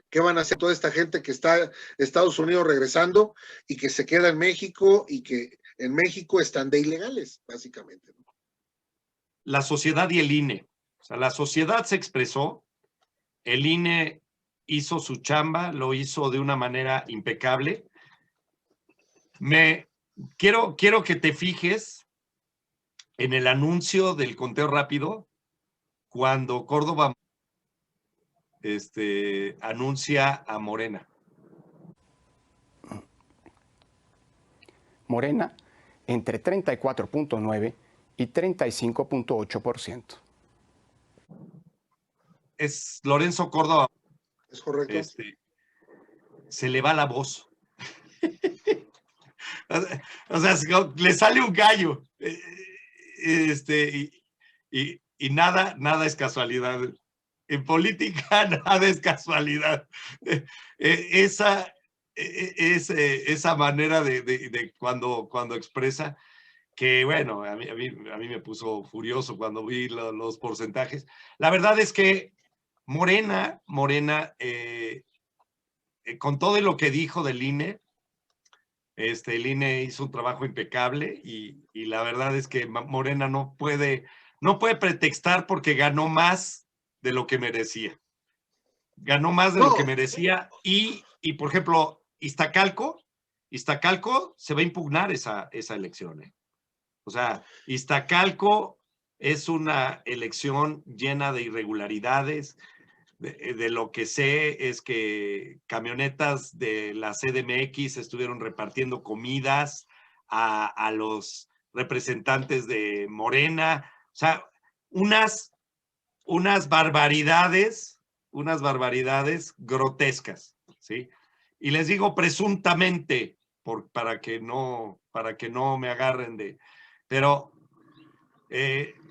qué van a hacer toda esta gente que está en Estados Unidos regresando y que se queda en México y que en México están de ilegales, básicamente. La sociedad y el INE. O sea, la sociedad se expresó, el INE hizo su chamba, lo hizo de una manera impecable. Quiero que te fijes en el anuncio del conteo rápido cuando Córdoba anuncia a Morena. Morena entre 34.9 y 35.8%. Es Lorenzo Córdoba. Es correcto. Se le va la voz. O sea, le sale un gallo. Y nada es casualidad. En política nada es casualidad. Esa manera de cuando expresa, que bueno, a mí me puso furioso cuando vi los porcentajes. La verdad es que Morena, con todo lo que dijo del INE, el INE hizo un trabajo impecable y la verdad es que Morena no puede pretextar porque ganó más de lo que merecía. Ganó más de lo que merecía y por ejemplo, Iztacalco se va a impugnar esa elección. O sea, Iztacalco es una elección llena de irregularidades. De lo que sé es que camionetas de la CDMX estuvieron repartiendo comidas a los representantes de Morena. O sea, unas barbaridades grotescas, ¿sí? Y les digo presuntamente, para que no me agarren de... Pero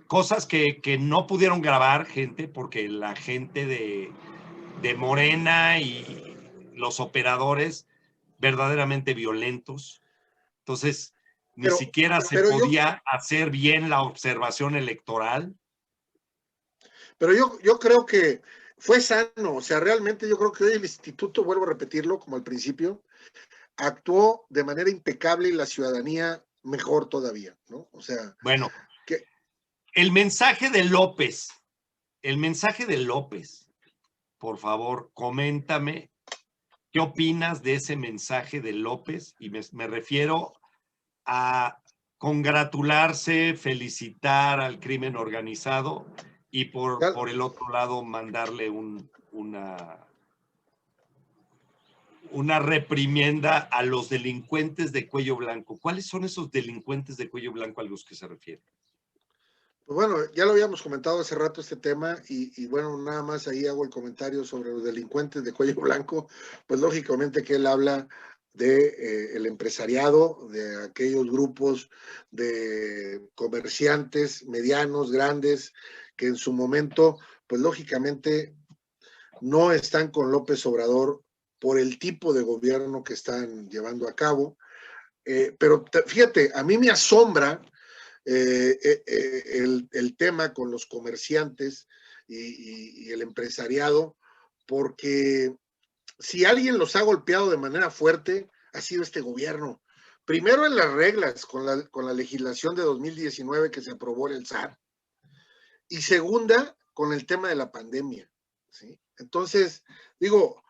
cosas que no pudieron grabar gente, porque la gente de Morena y los operadores verdaderamente violentos. Entonces, ni siquiera se podía hacer bien la observación electoral. Pero yo creo que fue sano, o sea, realmente yo creo que hoy el instituto, vuelvo a repetirlo como al principio, actuó de manera impecable y la ciudadanía mejor todavía, ¿no? O sea... Bueno, el mensaje de López, por favor, coméntame, ¿qué opinas de ese mensaje de López? Y me refiero a congratularse, felicitar al crimen organizado y por el otro lado mandarle una reprimienda a los delincuentes de cuello blanco. ¿Cuáles son esos delincuentes de cuello blanco a los que se refiere? Pues bueno, ya lo habíamos comentado hace rato este tema y bueno, nada más ahí hago el comentario sobre los delincuentes de cuello blanco, pues lógicamente que él habla de el empresariado, de aquellos grupos de comerciantes medianos, grandes, que en su momento, pues lógicamente no están con López Obrador por el tipo de gobierno que están llevando a cabo. Pero fíjate, a mí me asombra el tema con los comerciantes y el empresariado, porque si alguien los ha golpeado de manera fuerte, ha sido este gobierno. Primero en las reglas, con la legislación de 2019 que se aprobó en el SAR, y segunda, con el tema de la pandemia, ¿sí? Entonces, digo,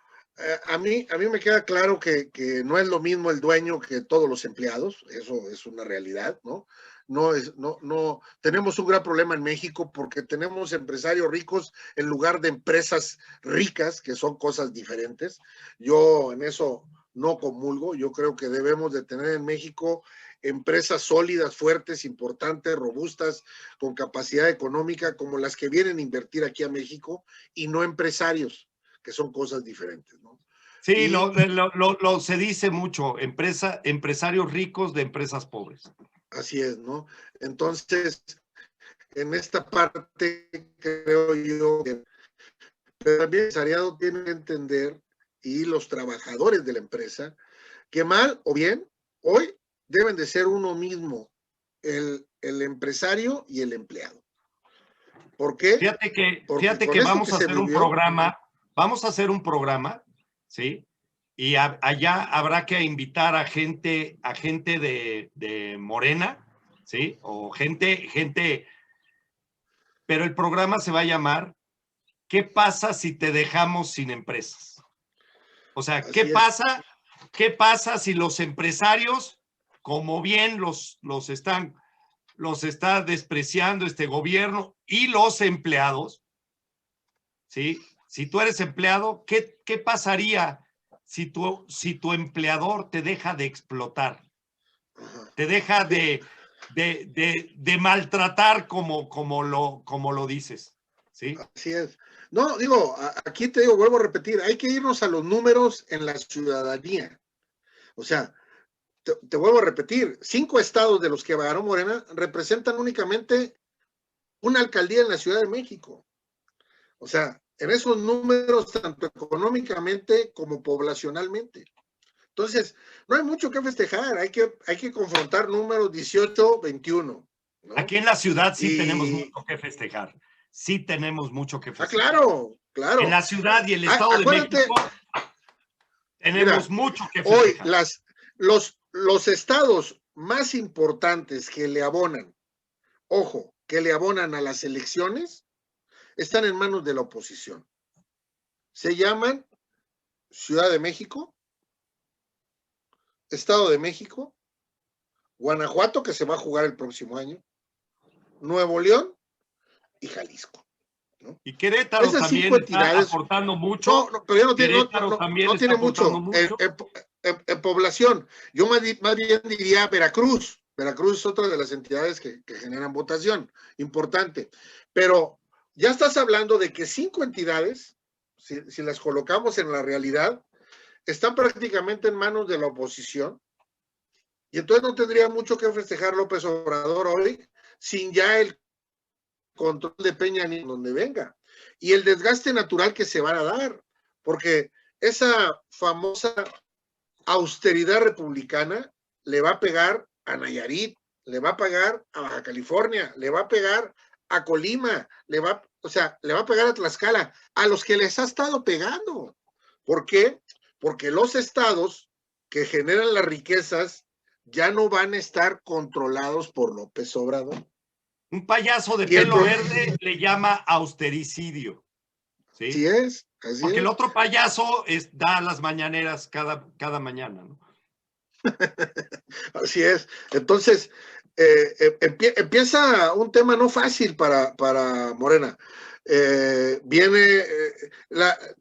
a mí me queda claro que no es lo mismo el dueño que todos los empleados, eso es una realidad, ¿no? No, tenemos un gran problema en México porque tenemos empresarios ricos en lugar de empresas ricas, que son cosas diferentes. Yo en eso no comulgo. Yo creo que debemos de tener en México empresas sólidas, fuertes, importantes, robustas, con capacidad económica, como las que vienen a invertir aquí a México, y no empresarios, que son cosas diferentes, ¿no? Sí, Y se dice mucho, empresarios ricos de empresas pobres. así es, ¿no? Entonces, en esta parte creo yo que también el empresariado tiene que entender, y los trabajadores de la empresa, que mal o bien, hoy deben de ser uno mismo, el empresario y el empleado. ¿Por qué? Porque Fíjate con que esto vamos que a se hacer un vivió, programa, ¿sí? Y allá habrá que invitar a gente de Morena, ¿sí? O gente, pero el programa se va a llamar ¿Qué pasa si te dejamos sin empresas? O sea, así es, ¿qué pasa si los empresarios, como bien los está despreciando este gobierno, y los empleados, ¿sí? Si tú eres empleado, ¿qué pasaría si tu empleador te deja de explotar? Te deja de maltratar como lo dices, ¿sí? así es. No, digo, aquí te digo, vuelvo a repetir, hay que irnos a los números en la ciudadanía. O sea, te vuelvo a repetir, 5 estados de los que ganó Morena representan únicamente una alcaldía en la Ciudad de México. O sea, en esos números, tanto económicamente como poblacionalmente. Entonces, no hay mucho que festejar, hay que confrontar números 18, 21, ¿no? Aquí en la ciudad sí tenemos Y, mucho que festejar. Sí tenemos mucho que festejar. claro, En claro. la ciudad y el Estado de Acuérdate, México tenemos mira, mucho que hoy festejar. los estados más importantes que le abonan, ojo, que le abonan a las elecciones, están en manos de la oposición. Se llaman Ciudad de México, Estado de México, Guanajuato, que se va a jugar el próximo año, Nuevo León y Jalisco, ¿no? Y Querétaro Esas también 5 está entidades, aportando mucho. no, pero ya no tiene, Querétaro también no está tiene aportando mucho mucho. en población. Yo más bien diría Veracruz. Veracruz es otra de las entidades que generan votación, importante. Pero ya estás hablando de que 5 entidades, si las colocamos en la realidad, están prácticamente en manos de la oposición. Y entonces no tendría mucho que festejar López Obrador hoy sin ya el control de Peña ni donde venga. Y el desgaste natural que se van a dar, porque esa famosa austeridad republicana le va a pegar a Nayarit, le va a pegar a Baja California, le va a pegar a Colima, le va a pegar a Tlaxcala, a los que les ha estado pegando. ¿Por qué? Porque los estados que generan las riquezas ya no van a estar controlados por López Obrador. Un payaso de Y el pelo verde le llama austericidio, así ¿sí? es, así Porque el es. otro payaso da las mañaneras cada mañana, ¿no? Así es. Entonces, empieza un tema no fácil para Morena.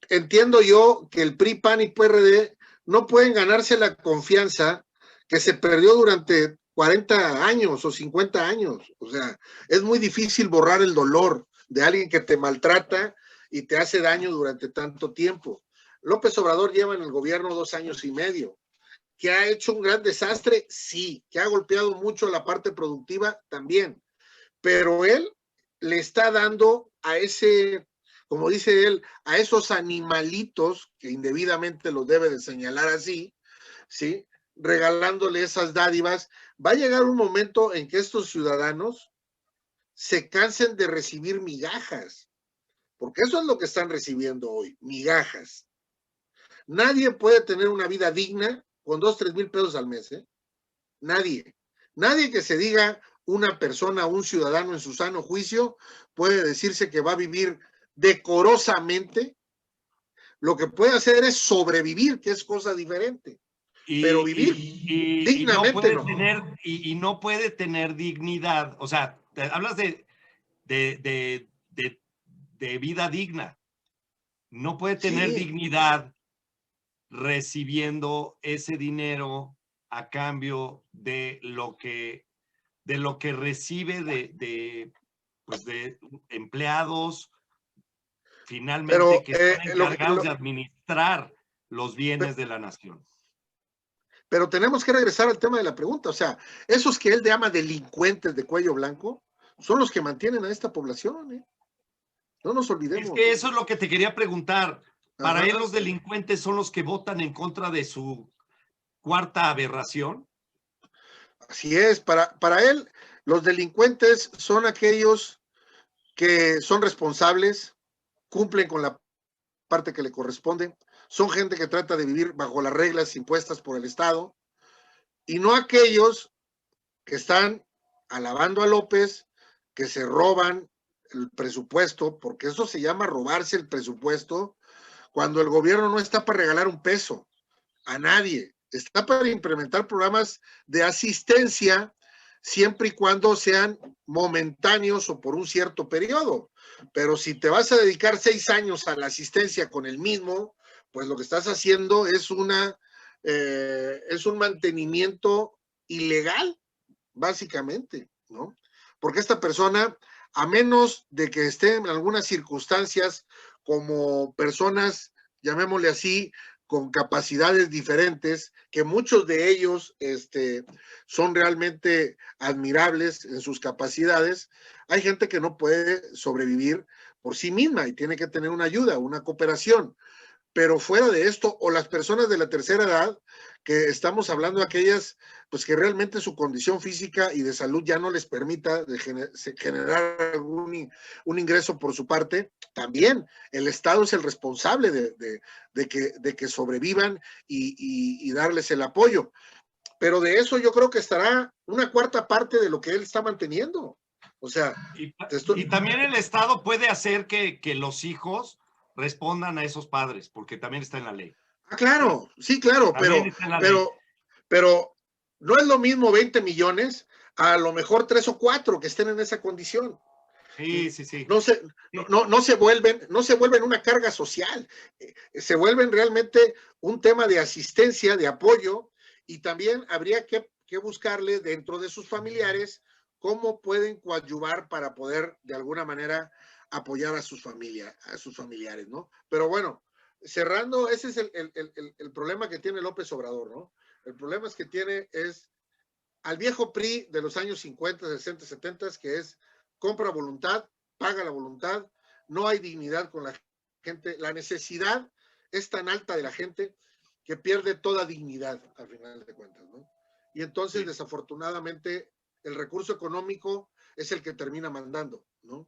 Entiendo yo que el PRI, PAN y PRD no pueden ganarse la confianza que se perdió durante 40 años o 50 años. O sea, es muy difícil borrar el dolor de alguien que te maltrata y te hace daño durante tanto tiempo. López Obrador lleva en el gobierno 2 años y medio. ¿Que ha hecho un gran desastre? Sí. ¿Que ha golpeado mucho la parte productiva? También. Pero él le está dando a ese, como dice él, a esos animalitos, que indebidamente los debe de señalar así, ¿sí? Regalándole esas dádivas. Va a llegar un momento en que estos ciudadanos se cansen de recibir migajas, porque eso es lo que están recibiendo hoy, migajas. Nadie puede tener una vida digna con 2-3 mil pesos al mes, ¿eh? Nadie. Nadie que se diga una persona, un ciudadano en su sano juicio, puede decirse que va a vivir decorosamente. Lo que puede hacer es sobrevivir, que es cosa diferente. Pero vivir dignamente no. No puede tener dignidad. O sea, hablas de, de vida digna. No puede tener Sí, dignidad recibiendo ese dinero a cambio de lo que recibe pues de empleados finalmente Pero que están encargados de administrar los bienes de la nación. Pero tenemos que regresar al tema de la pregunta. O sea, esos que él llama delincuentes de cuello blanco son los que mantienen a esta población, ¿eh? No nos olvidemos. Es que eso es lo que te quería preguntar. Para Ajá. él los delincuentes son los que votan en contra de su cuarta aberración. Así es, para él los delincuentes son aquellos que son responsables, cumplen con la parte que le corresponde, son gente que trata de vivir bajo las reglas impuestas por el Estado, y no aquellos que están alabando a López, que se roban el presupuesto, porque eso se llama robarse el presupuesto, cuando el gobierno no está para regalar un peso a nadie, está para implementar programas de asistencia siempre y cuando sean momentáneos o por un cierto periodo. Pero si te vas a dedicar 6 años a la asistencia con el mismo, pues lo que estás haciendo es un mantenimiento ilegal, básicamente, ¿no? Porque esta persona, a menos de que esté en algunas circunstancias como personas, llamémosle así, con capacidades diferentes, que muchos de ellos son realmente admirables en sus capacidades, hay gente que no puede sobrevivir por sí misma y tiene que tener una ayuda, una cooperación. Pero fuera de esto, o las personas de la tercera edad, que estamos hablando de aquellas, pues que realmente su condición física y de salud ya no les permita generar un ingreso por su parte, también el Estado es el responsable de que sobrevivan y darles el apoyo. Pero de eso yo creo que estará una cuarta parte de lo que él está manteniendo. O sea, y también el Estado puede hacer que los hijos respondan a esos padres, porque también está en la ley. Ah, claro, sí, claro, pero no es lo mismo 20 millones a lo mejor 3 o 4 que estén en esa condición. Sí, sí, sí. No se vuelven una carga social, se vuelven realmente un tema de asistencia, de apoyo, y también habría que buscarle dentro de sus familiares cómo pueden coadyuvar para poder de alguna manera apoyar a sus familiares, ¿no? Pero bueno, cerrando, ese es el problema que tiene López Obrador, ¿no? El problema es que tiene al viejo PRI de los años 50, 60, 70, que es compra voluntad, paga la voluntad, no hay dignidad con la gente, la necesidad es tan alta de la gente que pierde toda dignidad al final de cuentas, ¿no? Y entonces, sí, desafortunadamente, el recurso económico es el que termina mandando, ¿no?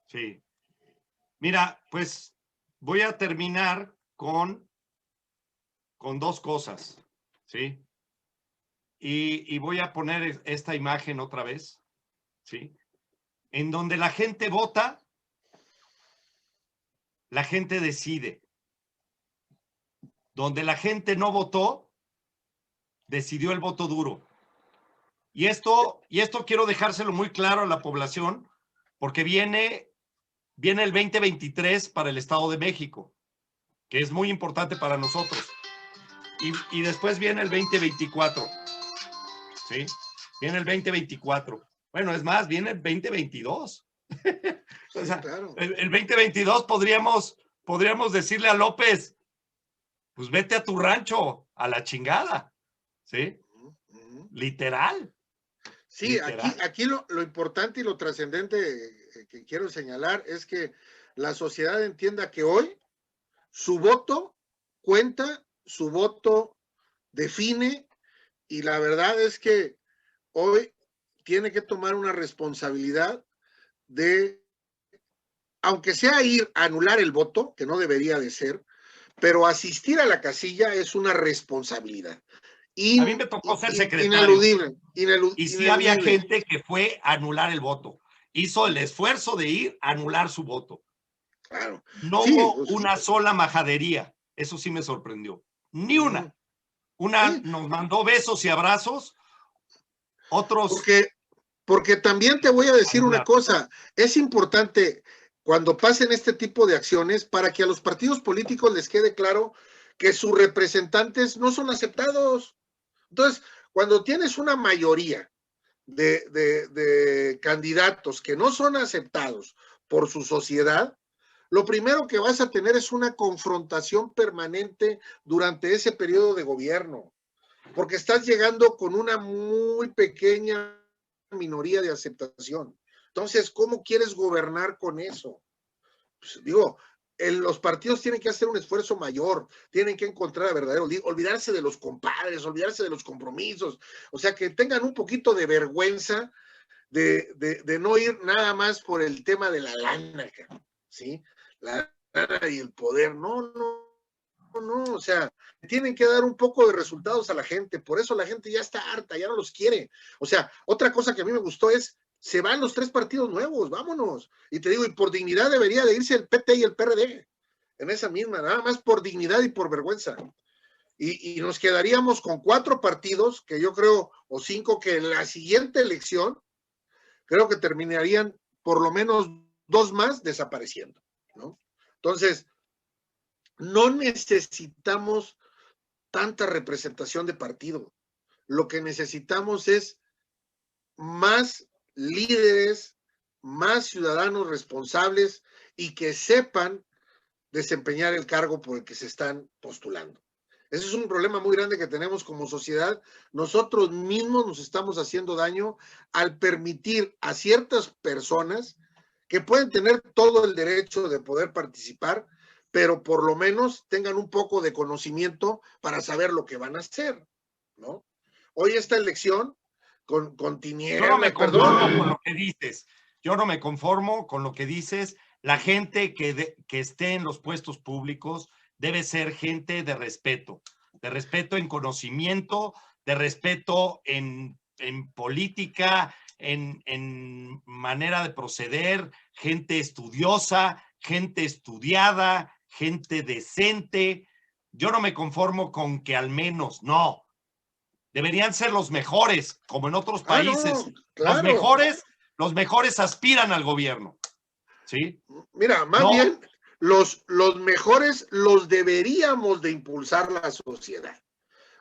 Sí. Mira, pues voy a terminar con 2 cosas, ¿sí? Y voy a poner esta imagen otra vez, ¿sí? En donde la gente vota, la gente decide. Donde la gente no votó, decidió el voto duro. Y esto quiero dejárselo muy claro a la población, porque viene el 2023 para el Estado de México, que es muy importante para nosotros. Y después viene el 2024. ¿Sí? Viene el 2024. Bueno, es más, viene el 2022. O sea, claro. El 2022 podríamos decirle a López, pues vete a tu rancho, a la chingada. ¿Sí? Literal. Sí, literal. Aquí lo importante y lo trascendente que quiero señalar es que la sociedad entienda que hoy su voto cuenta, su voto define, y la verdad es que hoy tiene que tomar una responsabilidad de, aunque sea ir a anular el voto, que no debería de ser, pero asistir a la casilla es una responsabilidad. A mí me tocó ser secretario. Y sí había gente que fue a anular el voto. Hizo el esfuerzo de ir a anular su voto. Claro. No hubo una sola majadería. Eso sí me sorprendió. Ni una. Una nos mandó besos y abrazos. Otros. Porque también te voy a decir una cosa. Es importante, cuando pasen este tipo de acciones para que a los partidos políticos les quede claro que sus representantes no son aceptados. Entonces, cuando tienes una mayoría de candidatos que no son aceptados por su sociedad, lo primero que vas a tener es una confrontación permanente durante ese periodo de gobierno, porque estás llegando con una muy pequeña minoría de aceptación. Entonces, ¿cómo quieres gobernar con eso? Pues, digo, los partidos tienen que hacer un esfuerzo mayor, tienen que encontrar a verdadero, olvidarse de los compadres, olvidarse de los compromisos, o sea, que tengan un poquito de vergüenza de no ir nada más por el tema de la lana, ¿sí? La lana y el poder, no, o sea, tienen que dar un poco de resultados a la gente, por eso la gente ya está harta, ya no los quiere. O sea, otra cosa que a mí me gustó es, se van los 3 partidos nuevos, vámonos. Y te digo, y por dignidad debería de irse el PT y el PRD, en esa misma, nada más por dignidad y por vergüenza. Y nos quedaríamos con 4 partidos, que yo creo, o 5, que en la siguiente elección, creo que terminarían por lo menos 2 más desapareciendo, ¿no? Entonces, no necesitamos tanta representación de partido. Lo que necesitamos es más líderes, más ciudadanos responsables y que sepan desempeñar el cargo por el que se están postulando. Ese es un problema muy grande que tenemos como sociedad. Nosotros mismos nos estamos haciendo daño al permitir a ciertas personas que pueden tener todo el derecho de poder participar, pero por lo menos tengan un poco de conocimiento para saber lo que van a hacer, ¿no? Hoy esta elección con tinieblas, Yo no me conformo con lo que dices. Yo no me conformo con lo que dices. La gente que esté en los puestos públicos debe ser gente de respeto en conocimiento, de respeto en política, en manera de proceder, gente estudiosa, gente estudiada, gente decente. Yo no me conformo con que al menos, no. Deberían ser los mejores, como en otros países. No, claro. Los mejores aspiran al gobierno. ¿Sí? Mira, más bien, los mejores los deberíamos de impulsar la sociedad.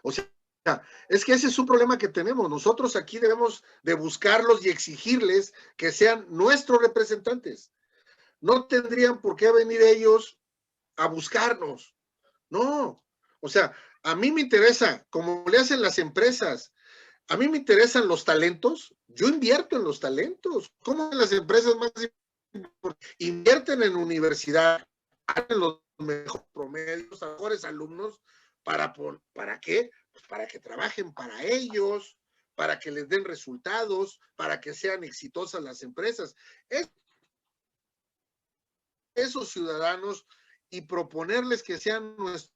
O sea, es que ese es un problema que tenemos. Nosotros aquí debemos de buscarlos y exigirles que sean nuestros representantes. No tendrían por qué venir ellos a buscarnos. No. O sea, a mí me interesa, como le hacen las empresas, a mí me interesan los talentos, yo invierto en los talentos. ¿Cómo las empresas más invierten en universidad, en los mejores promedios, los mejores alumnos, ¿para qué? Pues para que trabajen para ellos, para que les den resultados, para que sean exitosas las empresas. Esos ciudadanos y proponerles que sean nuestros